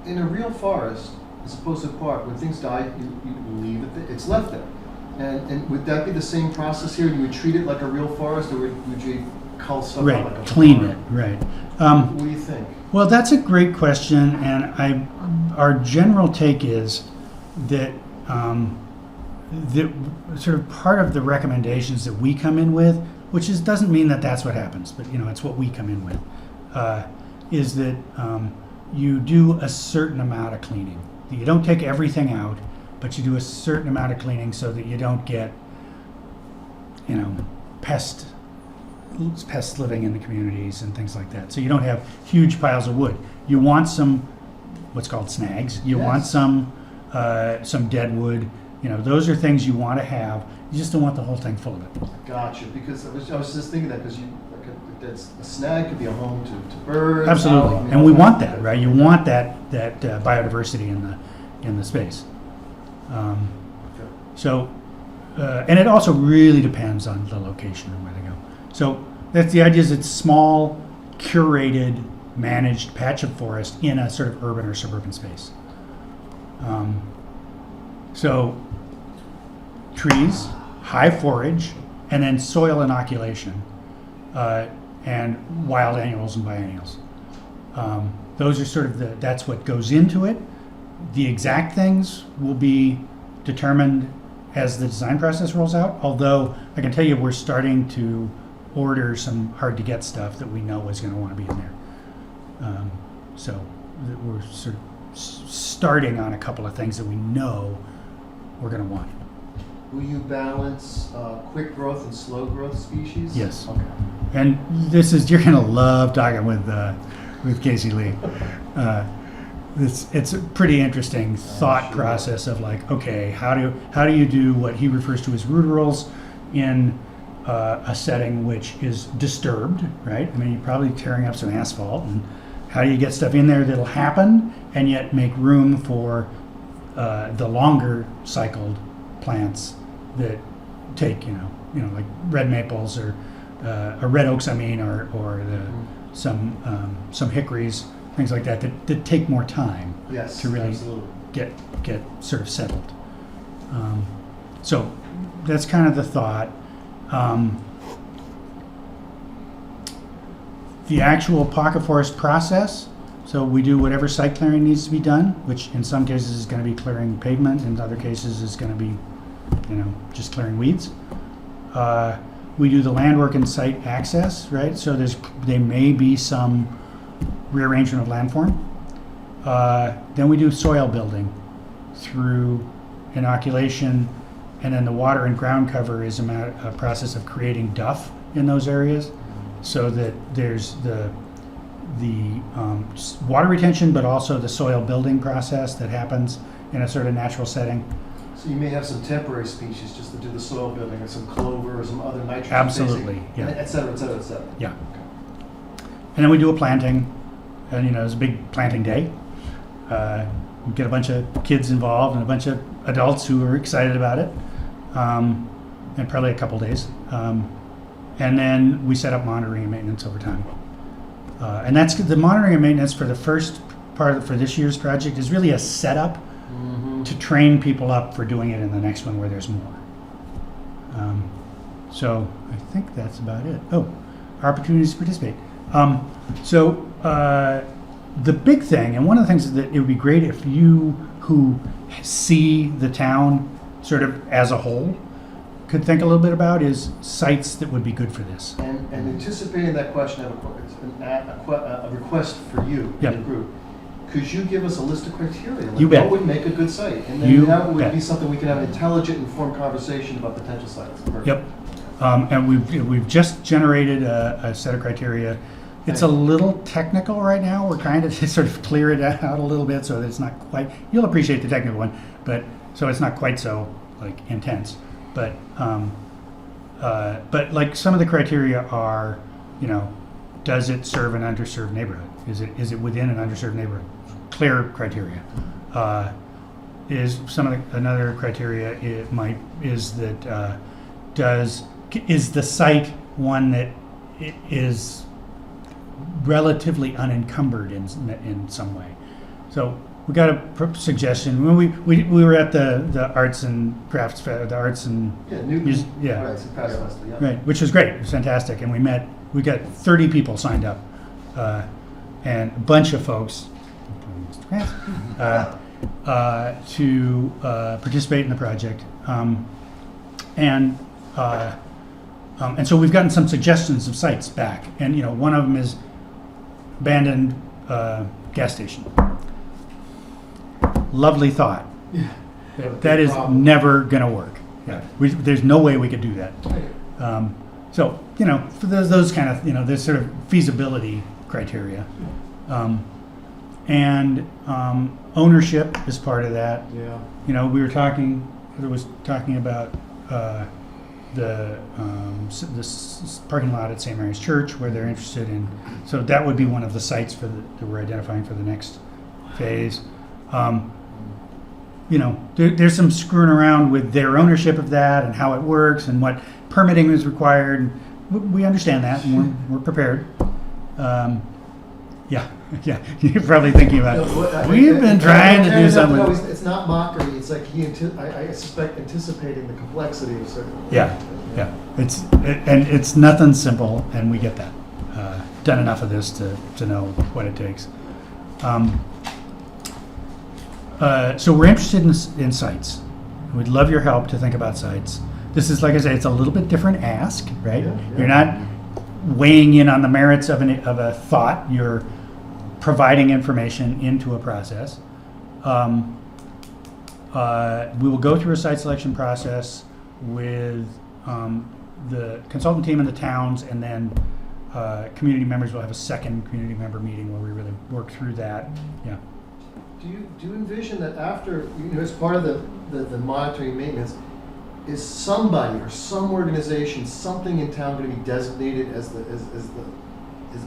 In a real forest, as opposed to a park, when things die, you leave it, it's left there. And would that be the same process here? You would treat it like a real forest, or would you cull stuff out like a Clean park? it, right. What do you think? Well, that's a great question, and our general take is that that sort of part of the recommendations that we come in with, which doesn't mean that that's what happens, but it's what we come in with, is that you do a certain amount of cleaning. You don't take everything out, but you do a certain amount of cleaning so that you don't get, pests living in the communities and things like that. So you don't have huge piles of wood. You want some, what's called snags. You want some dead wood. Those are things you want to have. You just don't want the whole thing full of it. Gotcha, because I was just thinking that, because a snag could be a home to birds. Absolutely, and we want that, right? You want that biodiversity in the space. And it also really depends on the location and where they go. So that's the idea: is it's small, curated, managed patch of forest in a sort of urban or suburban space. So trees, high forage, and then soil inoculation, and wild annuals and biennials. Those are sort of that's what goes into it. The exact things will be determined as the design process rolls out, although I can tell you we're starting to order some hard to get stuff that we know is going to want to be in there. So we're sort of starting on a couple of things that we know we're going to want. Will you balance quick growth and slow growth species? Yes. Okay. And you're going to love talking with Casey Lee. It's a pretty interesting thought process of like, okay, how do you do what he refers to as rudderals in a setting which is disturbed, right? I mean, you're probably tearing up some asphalt, and how do you get stuff in there that'll happen and yet make room for the longer cycled plants that take, like red maples or red oaks, or some hickories, things like that take more time to really absolutely. get sort of settled. So that's kind of the thought. The actual pocket forest process, so we do whatever site clearing needs to be done, which in some cases is going to be clearing pavement, in other cases is going to be, just clearing weeds. We do the land work and site access, right? So there may be some rearrangement of landform. Then we do soil building through inoculation, and then the water and ground cover is a process of creating duff in those areas, so that there's the water retention, but also the soil building process that happens in a sort of natural setting. So you may have some temporary species just to do the soil building, or some clover, or some other nitrogen. Absolutely, yeah. Et cetera, et cetera, et cetera. Yeah. And then we do a planting, and it's a big planting day. We get a bunch of kids involved and a bunch of adults who are excited about it, and probably a couple days. And then we set up monitoring and maintenance over time. And that's the monitoring and maintenance for the first part for this year's project is really a setup to train people up for doing it in the next one where there's more. So I think that's about it. Oh, opportunities to participate. The big thing, and one of the things that it would be great if you who see the town sort of as a whole could think a little bit about is sites that would be good for this. And anticipating that question, I have a request for you Yep. and the group. Could you give us a list of criteria? Like You bet. what would make a good site? And You then that would bet. be something we can have an intelligent, informed conversation about potential sites. Perfect. Yep. And we've just generated a set of criteria. It's a little technical right now. We're trying to sort of clear it out a little bit so that it's not quite. You'll appreciate the technical one, but so it's not quite so like intense. But like some of the criteria are, does it serve an underserved neighborhood? Is it within an underserved neighborhood? Clear criteria. Is another criteria is that is the site one that is relatively unencumbered in some way? So we got a suggestion when we were at the arts and crafts fair, the arts and Arts and Crafts Festival, yeah. right, which was great. It was fantastic, and we got 30 people signed up, and a bunch of folks, to participate in the project. And so we've gotten some suggestions of sites back. And, you know, one of them is abandoned gas station. Lovely thought. Yeah. That is Problem. never going to work. Yeah. There's no way we could do that. So, you know, for those kind of, you know, there's sort of feasibility criteria. And ownership is part of that. Yeah. You know, Heather was talking about the parking lot at St. Mary's Church where they're interested in, so that would be one of the sites that we're identifying for the next phase. You know, there's some screwing around with their ownership of that and how it works and what permitting is required. We understand that and we're prepared. Yeah, you're probably thinking about it. We've been trying to do something. No, it's not mockery. It's like I suspect anticipating the complexity of certain. Yeah. It's nothing simple, and we get that. Done enough of this to know what it takes. So we're interested in sites. We'd love your help to think about sites. This is, like I say, it's a little bit different ask, right? Yeah. You're not weighing in on the merits of a thought. You're providing information into a process. We will go through a site selection process with the consultant team and the towns, and then community members will have a second community member meeting where we really work through that. Yeah. Do you envision that after, you know, as part of the monitoring and maintenance, is somebody or some organization, something in town going to be designated as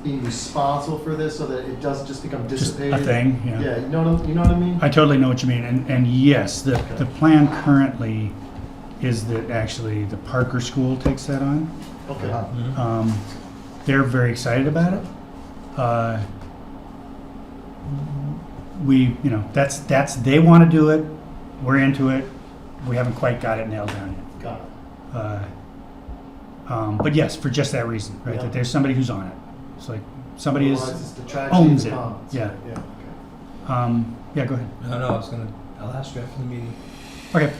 being responsible for this, so that it doesn't just become dissipated? Just a thing, yeah. Yeah, you know what I mean? I totally know what you mean, and yes, the plan currently is that actually the Parker School takes that on. Okay. They're very excited about it. That's they want to do it. We're into it. We haven't quite got it nailed down yet. Got it. But yes, for just that reason, right? Yeah. That there's somebody who's on it. It's like somebody Otherwise, it's the tragedy owns of it. the commons. Yeah. Okay. Yeah. Go ahead. No, I'll ask you after the meeting. Okay,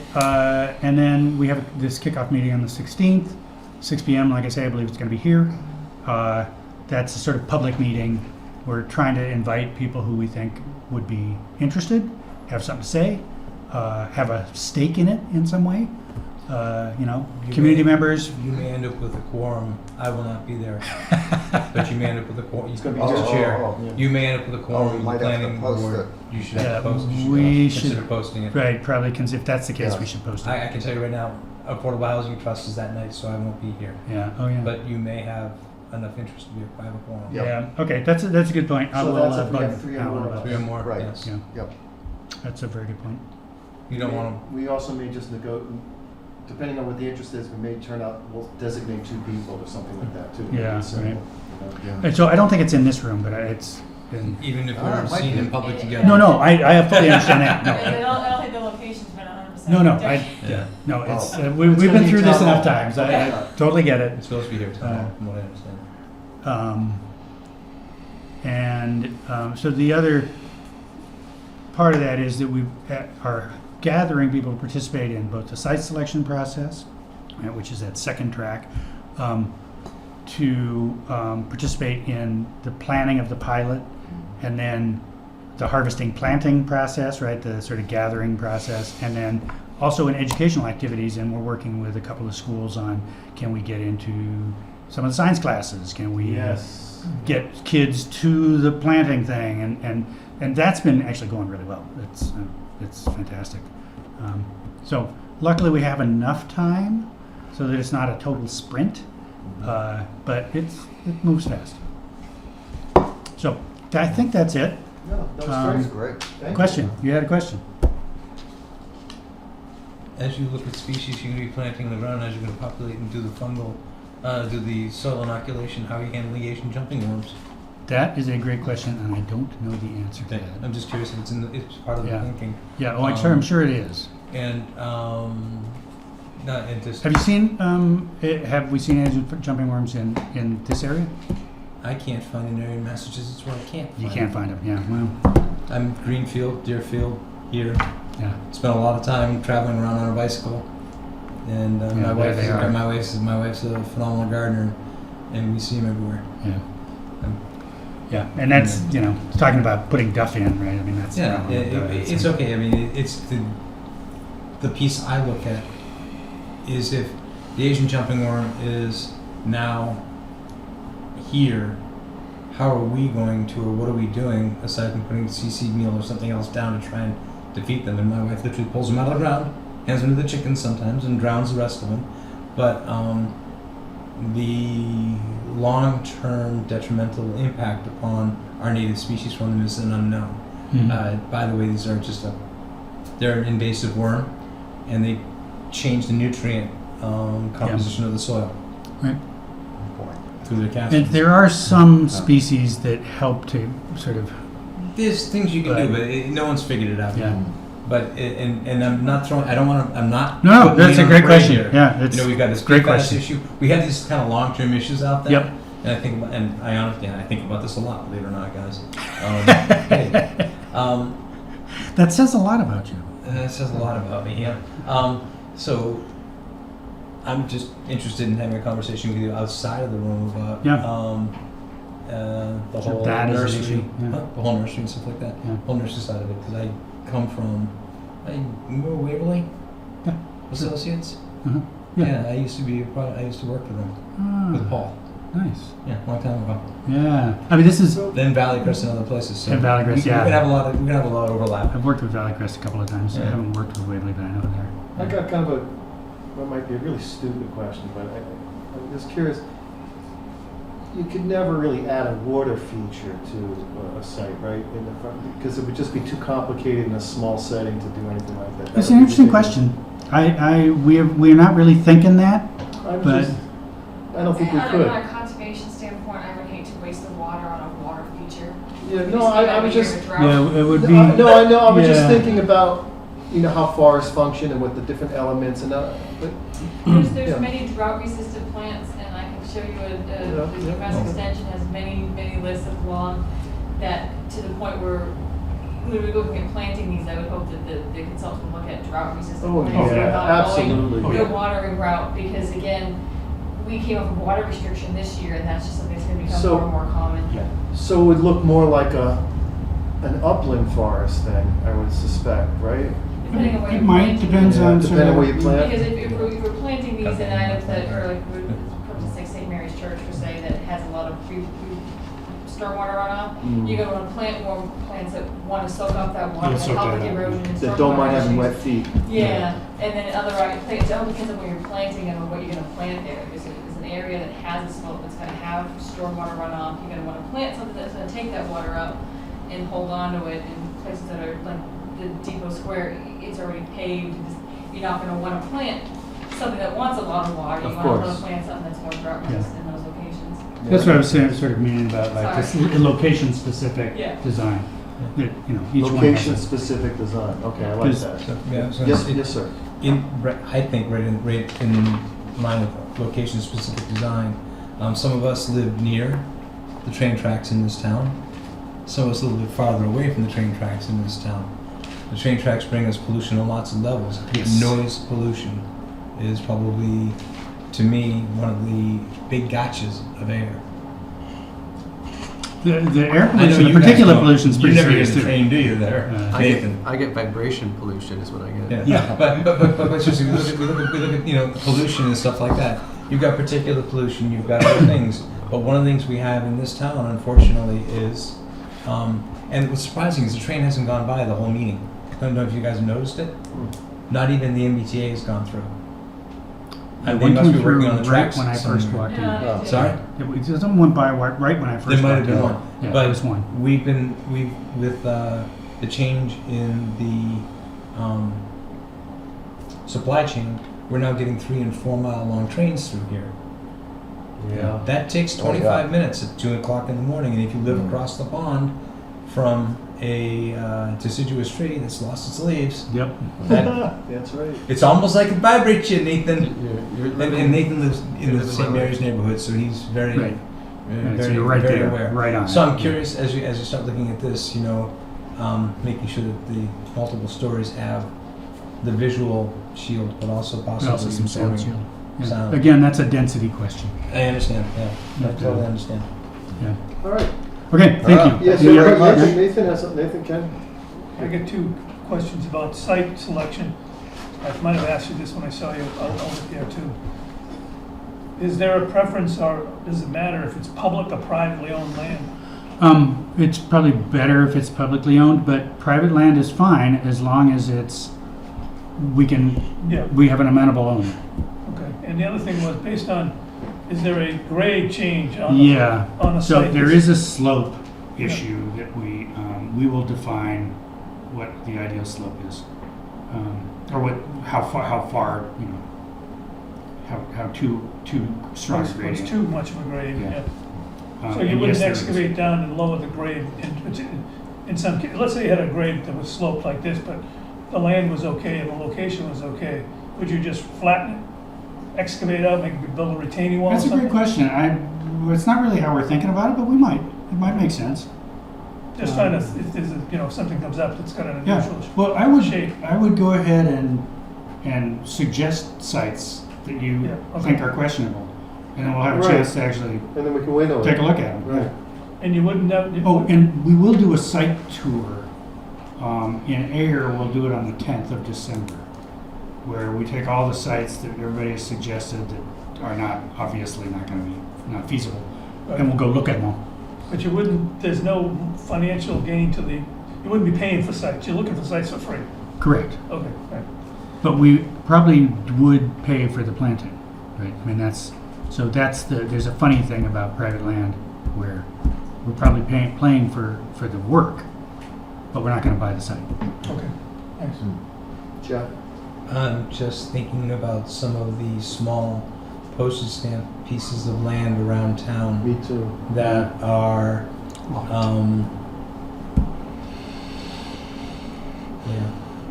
and then we have this kickoff meeting on the 16th, 6 p.m. Like I say, I believe it's going to be here. That's a sort of public meeting. We're trying to invite people who we think would be interested, have something to say, have a stake in it in some way. Community members. You may end up with a quorum. I will not be there. But you may end up with a quorum. It's gonna be Mr. just- Chair, yeah. you may end up with a quorum. you might have to planning post board. it. You should have to post it. We Consider should posting it. Right, probably. If that's the case, Yeah. we should post it. I can tell you right now, Affordable Housing Trust is that night, so I won't be here. Yeah. Oh, yeah. But you may have enough interest to be a private quorum. Yeah. Okay. That's a good point. I So will that's if we bug have 3 or Alan more. about Three or that. more, Right. yes. Yeah. Yep. That's a very good point. You don't want We also may just depending on what the interest is, we may we'll designate 2 people or something like that too. to make it Yeah, simple, right. you know? Yeah. And so I don't think it's in this room, but it's in. to, even if Ah, we're it might seen be. in public together. No, I fully understand that. I No, don't think the location's been 100%. no, Yeah. no. It's Oh. we've It's been gonna be through this town enough hall. times. I totally get it. It's supposed to be here tomorrow, from what I understand. So the other part of that is that we are gathering people to participate in both the site selection process, which is that second track, to participate in the planning of the pilot, and then the harvesting planting process, right, the sort of gathering process, and then also in educational activities, and we're working with a couple of schools on, can we get into some of the science classes? Can we Yes. get kids to the planting thing? And that's been actually going really well. It's fantastic. So luckily we have enough time so that it's not a total sprint, but it moves fast. So I think that's it. No, that was That's great. great. Thank you. Question? You had a question? As you look at species you're going to be planting in the ground, as you're going to populate and do the fungal, do the soil inoculation, how are you handling Asian jumping worms? That is a great question, and I don't know the answer to that. I'm just curious if it's part of the Yeah. thinking. Yeah, I'm sure it is. And and just Have you seen? Have we seen Asian jumping worms in this area? I can't find an area in Massachusetts where I can't. You find can't them. find them. Yeah. Well, I'm Greenfield, Deerfield, here. Yeah. Spent a lot of time traveling around on a bicycle, and Yeah, my there wife they is are. my wife's a phenomenal gardener, and we see them everywhere. Yeah. Yeah, and that's, you know, talking about putting duff in, right? I mean, that's the Yeah, problem with that. it's okay. I mean, it's the piece I look at is if the Asian jumping worm is now here, how are we going to, or what are we doing aside from putting CC meal or something else down to try and defeat them? And my wife literally pulls them out of the ground, hands them to the chickens sometimes, and drowns the rest of them. But the long-term detrimental impact upon our native species from them is an unknown. Mhm. By the way, these are they're an invasive worm, and they change the nutrient composition of the soil. Right. Through their And capsules. there are some species that help to sort of, There's things you can do, but no one's figured it out. yeah. But and I'm not throwing. I don't want to. I'm not. No, putting that's meat a on great the parade question. here. Yeah, it's You know, we've got this great PFAS question. issue. We have these kind of long-term issues out there. Yep. And I think, and I honestly, I think about this a lot. Believe it or not, guys. Hey, That says a lot about you. that says a lot about me. Yeah. So I'm just interested in having a conversation with you outside of the room about Yeah. the So whole that is an nursery, issue, yeah. the whole nursery and stuff like that. Yeah. Whole nursery side of it, because I come from, remember Waverly Yeah. Associates. Uh-huh. Yeah. I used to work for them with Ah, Paul. nice. Yeah, a long time ago. Yeah. I mean, this is, Then Valley Crest and other places. So And Valley Crest, we're yeah. gonna have a lot of overlap. I've worked with Valley Crest a couple of times. I Yeah. haven't worked with Waverly, but I know there. I got kind of what might be a really stupid question, but I'm just curious. You could never really add a water feature to a site, right? In the front, because it would just be too complicated in a small setting to do anything like that. It's an interesting question. We're not really thinking that, but I don't think we On could. a conservation standpoint, I would hate to waste the water on a water feature. Yeah, Because no, I every was year just, of drought. yeah, it would be. no, I know, I was just yeah. thinking about, you know, how forests function and what the different elements and, but. There's yeah. many drought-resistant plants, and I can show you Yeah, the yeah. Mass Extension has many lists of long, that to the point where when we're looking at planting these, I would hope that the consultant would look at drought-resistant Oh, plants. yeah, not absolutely. going the watering route, because again, we came up with water restriction this year, and that's just something that's gonna become So- more and more common. So it would look more like an upland forest then, I would suspect, right? Depending on where It you're might, planting. depends Yeah, on. depending on where you plant. Because if we're planting these in items that are like, for instance, St. Mary's Church per se, that has a lot of stormwater runoff, you're gonna wanna plant more plants that wanna soak up that water, Yeah, that soak help that with up. erosion and stormwater. That don't mind having issues. wet feet. Yeah, and then other plants, it all depends on where you're planting and on what you're gonna plant there. If it's an area that has a slope that's gonna have stormwater runoff, you're gonna wanna plant something that's gonna take that water up and hold on to it. In places that are like the Depot Square, it's already paved, you're not gonna wanna plant something that wants a lot of water. Of You wanna course. plant something that's more drought resistant in those locations. That's what I was saying, sort of meaning about like this Sorry. location-specific Yeah. design. That, you know, each one has a- Location-specific design, okay, I like Because- that. So, yeah, so Yes, it- yes, sir. I think right in line with location-specific design. Some of us live near the train tracks in this town. Some of us live a bit farther away from the train tracks in this town. The train tracks bring us pollution on lots of levels. Yes. Noise pollution is probably, to me, one of the big gotchas of air. The air I know pollution, the you guys particulate don't- pollution's you pretty never serious get the too. train, do you? There, Nathan. I get vibration pollution is what I get. Yeah, but seriously, we look at you know pollution and stuff like that. You've got particulate pollution, you've got other things. But one of the things we have in this town, unfortunately, is, and what's surprising is the train hasn't gone by the whole meeting. I don't know if you guys have noticed it. Not even the MBTA has gone through. I They went must be through working on the right tracks when I first somewhere. walked in. Yeah, Oh. Sorry? Something went by right when I first walked in. There might have been one. Yeah, But there was one. We've with the change in the supply chain, we're now getting 3 and 4 mile long trains through here. Yeah. That takes Oh, yeah. 25 minutes at 2 o'clock in the morning, and if you live across the pond from a deciduous tree that's lost its leaves, Yep. That's right. it's almost like it vibrates you, Nathan. You're And living, Nathan lives in you're the living St. my Mary's life. neighborhood, so he's very, Right. very, Right, so very, you're right very there, aware. right on So it. I'm curious as you start looking at this, you know, making sure that the multiple stories have the visual shield, but also But also possibly some sound absorbing shield. Yeah. sound. Again, that's a density question. I understand, yeah. I Okay. totally understand. Yeah. All right. Okay, thank you. Yes, you very much. Nathan has something. Nathan, Ken? I get two questions about site selection. I might have asked you this when I saw you out there too. Is there a preference, or does it matter if it's public or privately owned land? It's probably better if it's publicly owned, but private land is fine as long as Yeah, we have an amenable owner. okay. And the other thing was, based on, is there a grade change on Yeah, the so site? there is a slope issue that we will define what the ideal slope is. Or how far, how too strong a It's gradient. too much of a grade, Yeah. yeah. So And you wouldn't yes, there is. excavate down and lower the grade in some, let's say you had a grade that was sloped like this, but the land was okay and the location was okay. Would you just flatten it, excavate out, maybe build a retaining wall or That's a something? great question. It's not really how we're thinking about it, but we might. It might make sense. Just trying to, if there's, if something comes up that's got an Yeah. unusual Well, shape. I would go ahead and suggest sites that you Yeah, okay. think are questionable, and then we'll have a Right. chance to actually And then we can wait on it. take a look at them. Right. And you wouldn't have. Oh, and we will do a site tour. In Ayer, we'll do it on the 10th of December, where we take all the sites that everybody has suggested that are not, obviously not going to be, not feasible, and we'll go look at them all. But you wouldn't, there's no financial gain to you wouldn't be paying for sites, you're looking for sites for free. Correct. Okay, right. But we probably would pay for the planting, right? I mean, there's a funny thing about private land where we're probably paying for the work, but we're not going to buy the site. Okay, thanks. Jeff? I'm just thinking about some of the small postage stamp pieces of land around town Me too. that are,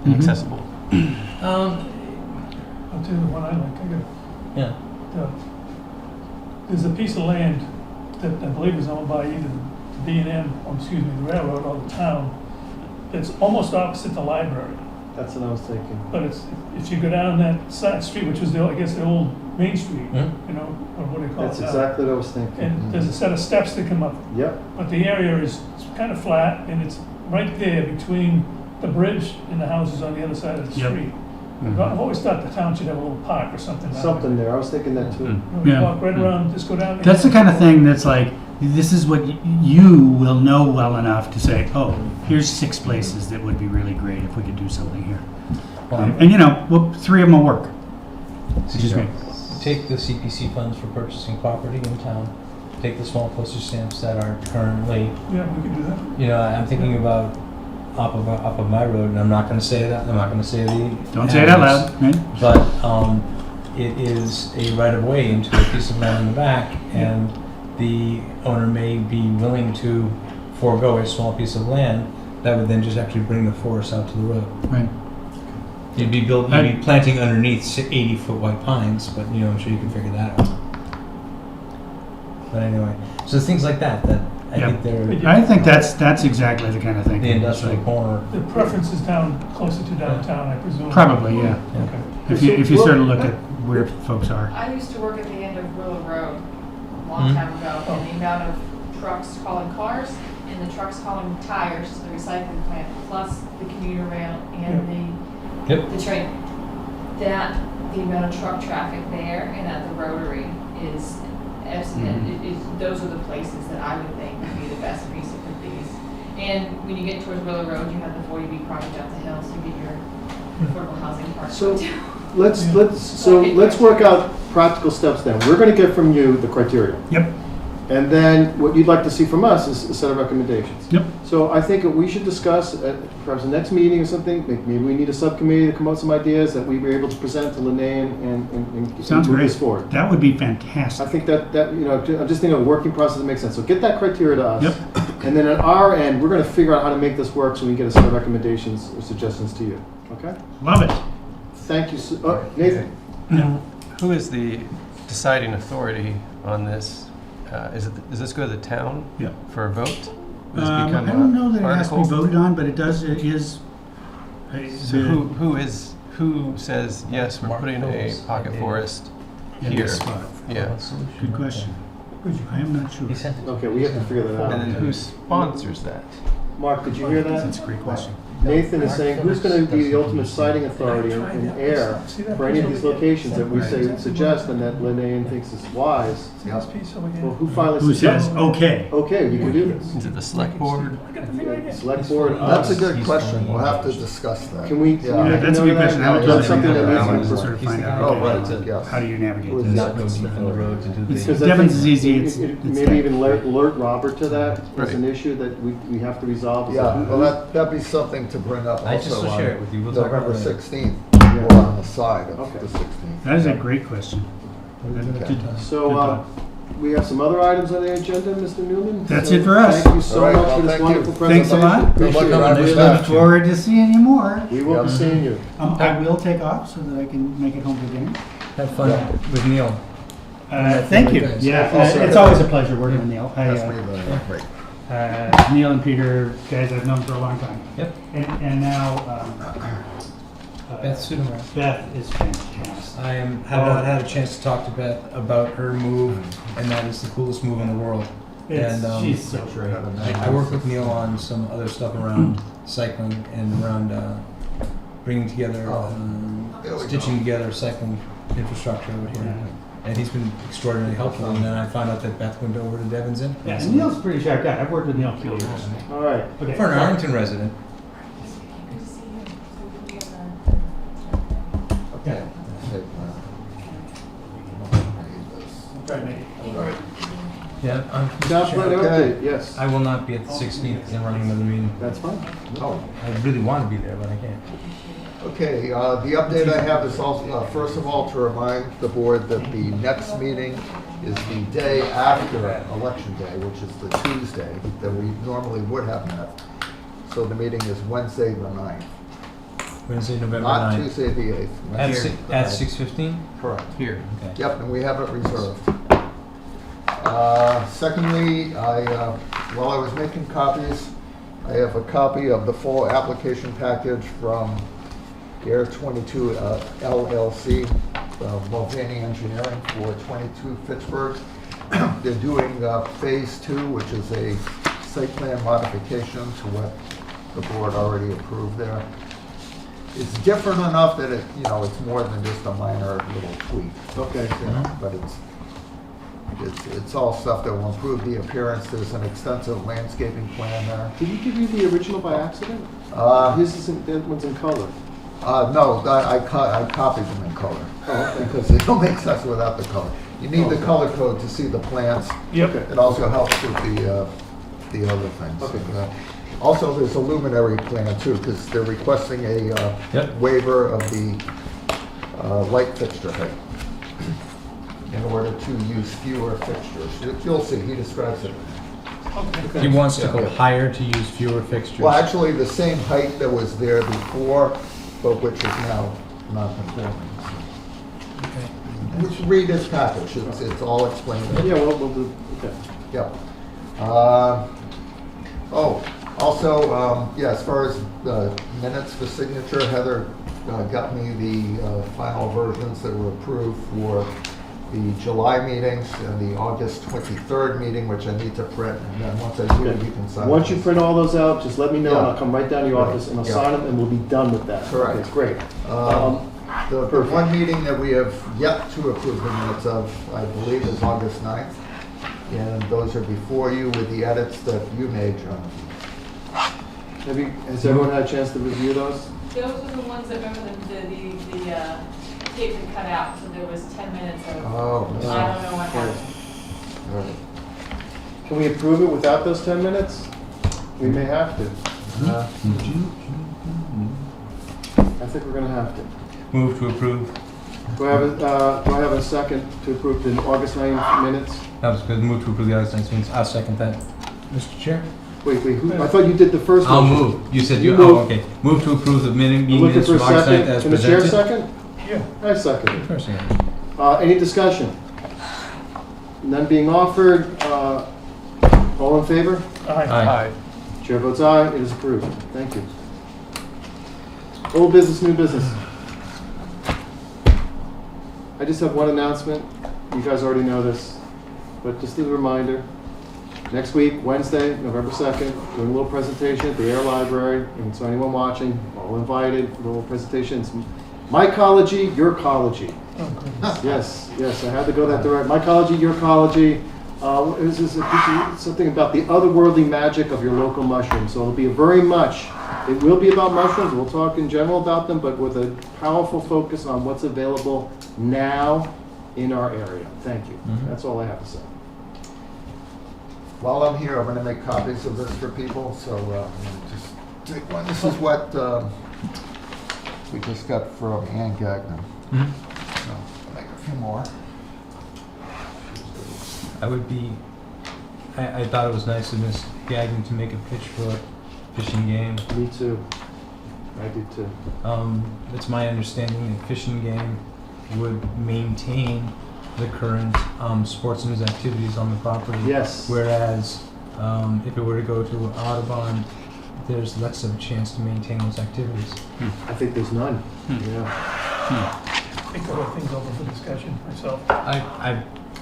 Inaccessible. I'll tell you the one I like, yeah. There's a piece of land that I believe is owned by either the B&M, or excuse me, the railroad or the town, that's almost opposite the library. That's what I was thinking. But if you go down that side street, which was I guess the old Main Street, Hmm? or what do you call it That's now? exactly what I was thinking. And there's a set of steps that come up. Yep. But the area is kind of flat, and it's right there between the bridge and the houses on the other side of the Yep. street. I've always thought the town should have a little park or something. down Something there. I was thinking that too. there. Yeah. Walk right around, just go down there. That's the kind of thing that's like, this is what you will know well enough to say, oh, here's 6 places that would be really great if we could do something here. And 3 of them will work, which is great. Take the CPC funds for purchasing property in town. Take the small postage stamps that are currently, Yeah, we could do that. I'm thinking about up of my road, and I'm not going to say that. I'm not going to say the. Don't say it out address, loud, right? But it is a right of way into a piece of land in the back, and the owner may be willing to forego a small piece of land that would then just actually bring the forest out to the road. Right. You'd be planting underneath 80-foot white pines, but I'm sure you can figure that out. But anyway, so things like that I Yeah. think they're I think that's exactly the kind of thing. the industrial corner. The preference is down, closer to downtown, I presume. Probably, yeah. Yeah. If you sort of look at where folks are. I used to work at the end of Willow Road a long time ago, and the amount of trucks calling cars and the trucks calling tires to the recycling plant, plus the commuter rail and the train. The amount of truck traffic there and at the Rotary is absolutely, those are the places that I would think would be the best piece of these. And when you get towards Willow Road, you have the 40B project up the hill, so you get your affordable housing part. So let's work out practical steps then. We're going to get from you the criteria. Yep. And then what you'd like to see from us is a set of recommendations. Yep. So I think that we should discuss at perhaps the next meeting or something. Maybe we need a subcommittee to come up with some ideas that we were able to present to Lene and Sounds move great. this forward. That would be fantastic. I think that I'm just thinking of a working process that makes sense. So get that criteria to us. Yep. And then at our end, we're going to figure out how to make this work so we can get a set of recommendations or suggestions to you. Okay? Love it. Thank you. Nathan. Now, who is the deciding authority on this? Does this go to the town Yeah. for a vote? I don't know that it has to be voted on, but it is. So who says, yes, we're putting a pocket forest in here? this spot? Yeah. Good question. I am not sure. Okay, we have to figure that out. And then who sponsors that? Mark, did you hear that? That's a great question. Nathan is saying, who's going to be the ultimate siting authority in Ayer for any of these locations that we suggest and that Linnaean thinks is wise? Well, who finally Who says, suggests? okay? Okay, we can do this. Is it the select board? Select board. That's a us. good question. We'll have to discuss that. Can we? Yeah. make That's a note good of that? question. I would That's something that I needs to want be. to sort of find out. Oh, right, yes. How do you navigate Who is this? Not go deep in the road to do the. Because I Devon's think is easy. it- It's maybe that. even alert Robert to that as Right. an issue that we have to resolve. Yeah, well, that'd be something to bring up I just also will share it with you. We'll on talk about November it. 16th, or on the side of Okay. the 16th. That is a great question. Okay. So, we have some other items on the agenda, Mr. Newman? That's So it for us. Thank you so All right, much well, for this thank you. wonderful Thanks a presentation. lot. Good luck Appreciate around it. this We look forward to seeing you more. We will be seeing you. I will take off so that I can make it home for dinner. Have fun with Neil. Thank you. guys. Yeah, Also- it's always a pleasure working with Neil. That's me, great. Neil and Peter, guys I've known for a long time. Yep. And now Beth Sudermeyer. Beth is fantastic. I have not had a chance to talk to Beth about her move, and that is the coolest move in the world. And She's so great. I work with Neil on some other stuff around cycling and around bringing together, There we stitching go. together cycling infrastructure over here. And he's been extraordinarily helpful. And then I found out that Beth went over to Devon's in. Yeah, and Neil's a pretty sharp guy. I've worked with Neil for years. All right. Okay. For an Arlington resident. Okay. Yeah, Job plan Okay. update, yes. I will not be at the 16th because I'm running another meeting. That's fine. Oh, I really want to be there, but I can't. okay, the update I have is also, first of all, to remind the board that the next meeting is the day after Election Day, which is the Tuesday that we normally would have met. So the meeting is Wednesday the 9th, Wednesday, November not 9th. Tuesday the 8th. At, Wednesday the at 9th. 6:15? Correct. Here, okay. Yep, and we have it reserved. Secondly, while I was making copies, I have a copy of the full application package from Air 22 LLC, Mulvaney Engineering for 22 Fitchburg. They're doing phase 2, which is a site plan modification to what the board already approved there. It's different enough that it, it's more than just a minor little tweak. Okay. But it's all stuff that will improve the appearance. There's an extensive landscaping plan there. Did he give you the original by accident? His isn't, that one's in color. No, I copied them in color. Oh, okay. Because it don't make sense without the color. You need the color code to see the plans. Yep. It also helps with the other things. Okay. Also, there's a luminary plan too, because they're requesting a waiver of the light fixture height in order to use fewer fixtures. You'll see, he describes it. He wants to go higher to use fewer fixtures. Well, actually, the same height that was there before, but which is now non-conforming. Which read this package, it's all explained. there. Yeah, well, we'll do, okay. Yep. Also, as far as the minutes for signature, Heather got me the final versions that were approved for the July meetings and the August 23rd meeting, which I need to print, and then once I do, you can sign. Once you those. print all those out, just let me know, and I'll Yeah. come right down to your office, and I'll Yeah. sign them, and we'll be done with that. Correct. Okay, great. The Perfect. one meeting that we have yet to approve the minutes of, I believe, is August 9th. And those are before you with the edits that you made, John. Has everyone had a chance to review those? Those are the ones that, remember the tape had cut out, so there was 10 minutes of, Oh, I don't know what happened. all right. Can we approve it without those 10 minutes? We may have to. I think we're gonna have to. Move to approve. Do I have a second to approve the August 9th minutes? That was good. Move to approve the August 9th meetings. I'll second that. Mr. Chair? Wait, who, I thought you did the first I'll motion. move. You said You you, moved. okay. Move to approve the meeting I'm looking minutes for a from August 9th second. as Can the chair presented. second? Yeah. I second. First second. Any discussion? None being offered, All in favor? Aye. Chair votes aye, it is approved. Thank you. Old business, new business. I just have one announcement. You guys already know this, but just a reminder. Next week, Wednesday, November 2nd, doing a little presentation at the Ayer Library. And so anyone watching, all invited, a little presentation. It's Mycology, Your Ecology. Yes, I had to go that direct. Mycology, Your Ecology. This is something about the otherworldly magic of your local mushrooms. So it'll be it will be about mushrooms. We'll talk in general about them, but with a powerful focus on what's available now in our area. Thank you. That's all I have to say. While I'm here, I'm going to make copies of this for people, so I'm going to just take one. This is what we just got from Ann Gagnon. So I'll make a few more. I thought it was nice of Miss Gagnon to make a pitch for a fishing game. Me too. I do too. It's my understanding that fishing game would maintain the current sportsman's activities on the property. Yes. Whereas if it were to go to Audubon, there's less of a chance to maintain those activities. I think there's none. Yeah. I think there are things open for discussion myself.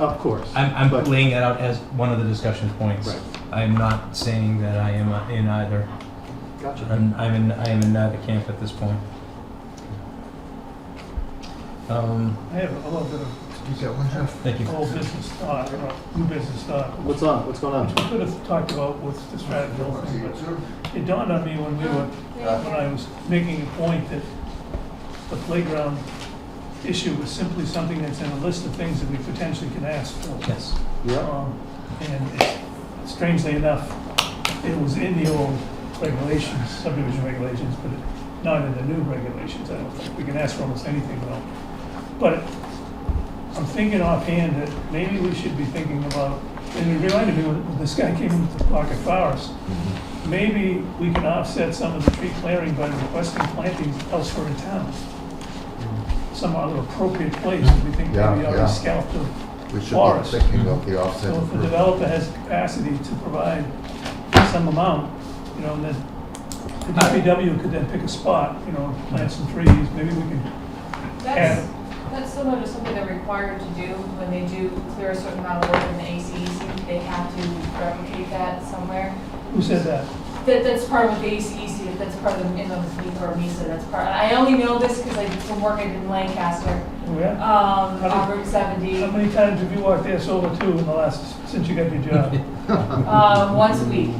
Of course. I'm But- laying that out as one of the discussion points. Right. I'm not saying that I am in either. Gotcha. I am in neither camp at this point. I have a little bit of You got one, Jeff? Thank you. old business thought, or new business thought. What's on? What's going on? Which we could have talked about with the Stratton Hill thing, but it dawned on me when I was making a point that the playground issue was simply something that's in a list of things that we potentially could ask for. Yes. Yeah. Strangely enough, it was in the old regulations, subdivision regulations, but not in the new regulations. I don't think we can ask for almost anything though. But I'm thinking offhand that maybe we should be thinking about, and it reminded me when this guy came into Pocket Flowers, maybe we can offset some of the tree clearing by requesting plantings elsewhere in town. Some other appropriate place that we think maybe ought to scout the We should forest. be thinking of the offset. So if the developer has capacity to provide some amount, and then the DPW could then pick a spot, plant some trees, maybe we can add. That's similar to something they're required to do when they do clear a certain amount of work in the ACEC. They have to replicate that somewhere. Who said that? That's part of the ACEC, that's part of the NICA or MISA, that's part, I only know this because from work I did in Lancaster. Oh, yeah? On Route 70. How many times have you walked there solar too since you got your job? Once a week.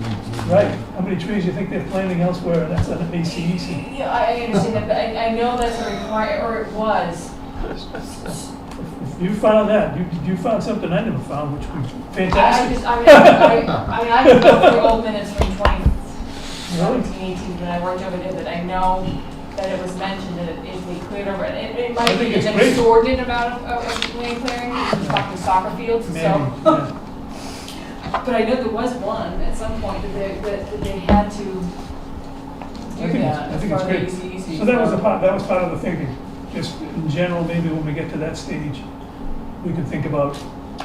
Right. How many trees do you think they're planting elsewhere, and that's an ACEC? Yeah, I understand that, but I know that's a requirement, or it was. If you found that, you found something I never found, which would be fantastic. I didn't go through old minutes from 2017, 18, when I worked over there, but I know that it was mentioned that if they cleared over, it might be an exorbitant amount of land clearing, we're talking soccer fields, so. Yeah. But I know there was one at some point that they had to do that. I think it's great. So that was part of the thinking. Just in general, maybe when we get to that stage, we could think about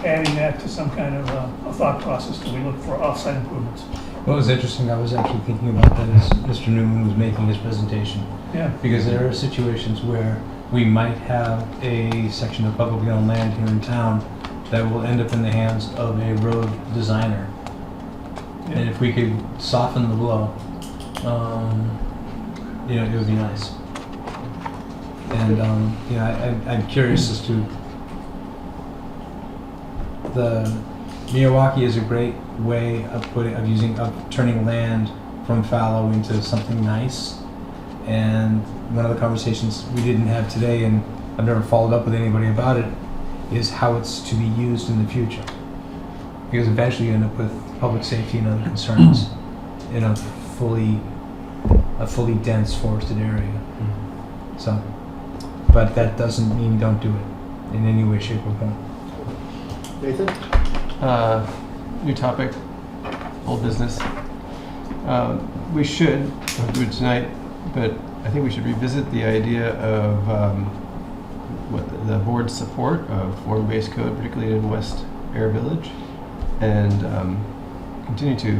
adding that to some kind of a thought process when we look for off-site improvements. What was interesting, I was actually thinking about that as Mr. Newman was making his presentation. Yeah. Because there are situations where we might have a section of publicly owned land here in town that will end up in the hands of a road designer. Yeah. And if we could soften the blow, it would be nice. And I'm curious as to Miyawaki is a great way of turning land from fallow into something nice. And one of the conversations we didn't have today, and I've never followed up with anybody about it, is how it's to be used in the future. Because eventually you end up with public safety and other concerns in a fully dense forested area. So, but that doesn't mean don't do it in any way, shape, or form. Nathan? New topic, old business. We should do it tonight, but I think we should revisit the idea of the board's support of form-based code, particularly in West Air Village, and continue to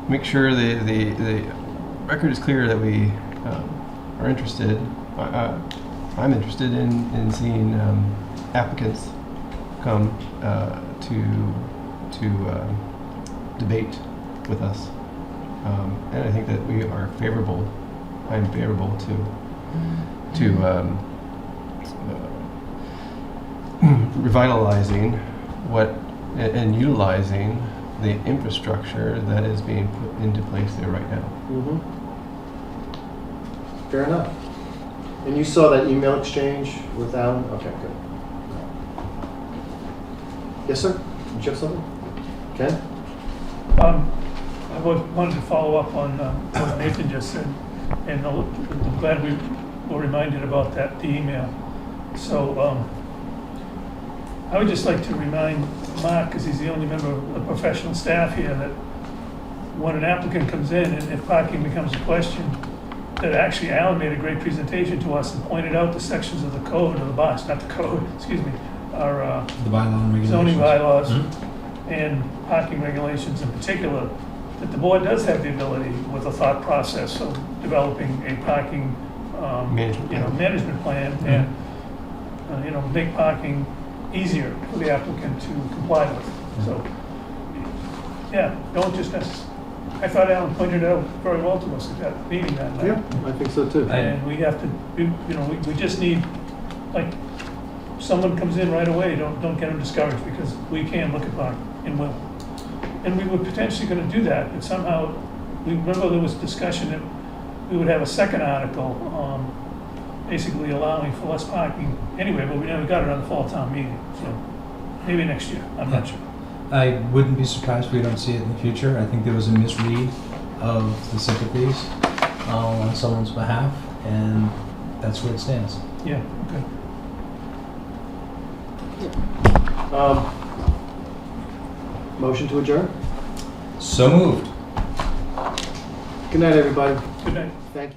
make sure the record is clear that we are interested. I'm interested in seeing applicants come to debate with us, and I think that we are favorable. I'm favorable to revitalizing and utilizing the infrastructure that is being put into place there right now. Mm-hmm. Fair enough. And you saw that email exchange with Alan? Okay, good. Yes, sir? Did you have something? Ken? I wanted to follow up on what Nathan just said, and I'm glad we were reminded about the email. So I would just like to remind Mark, because he's the only member of the professional staff here, that when an applicant comes in and if parking becomes a question, that actually Alan made a great presentation to us and pointed out the sections of the code, or the bylaws, not the code, excuse me, our The bylaw and regulations. zoning bylaws Mhm. and parking regulations in particular, that the board does have the ability, with a thought process of developing a parking, management plan and, make parking easier for the applicant to comply with. So, yeah, don't just I thought Alan pointed it out very well to us at that meeting that night. Yeah, I think so too. And we have to, we just need, like, someone comes in right away, don't get them discouraged, because we can look at parking and will. And we were potentially gonna do that, but somehow, we remember there was discussion that we would have a second article, basically allowing for less parking anyway, but we never got it on the fall town meeting, so maybe next year, I'm not sure. I wouldn't be surprised if we don't see it in the future. I think there was a misread of the sympathies on someone's behalf, and that's where it stands. Yeah, okay. Motion to adjourn? So moved. Good night, everybody. Good night. Thank you.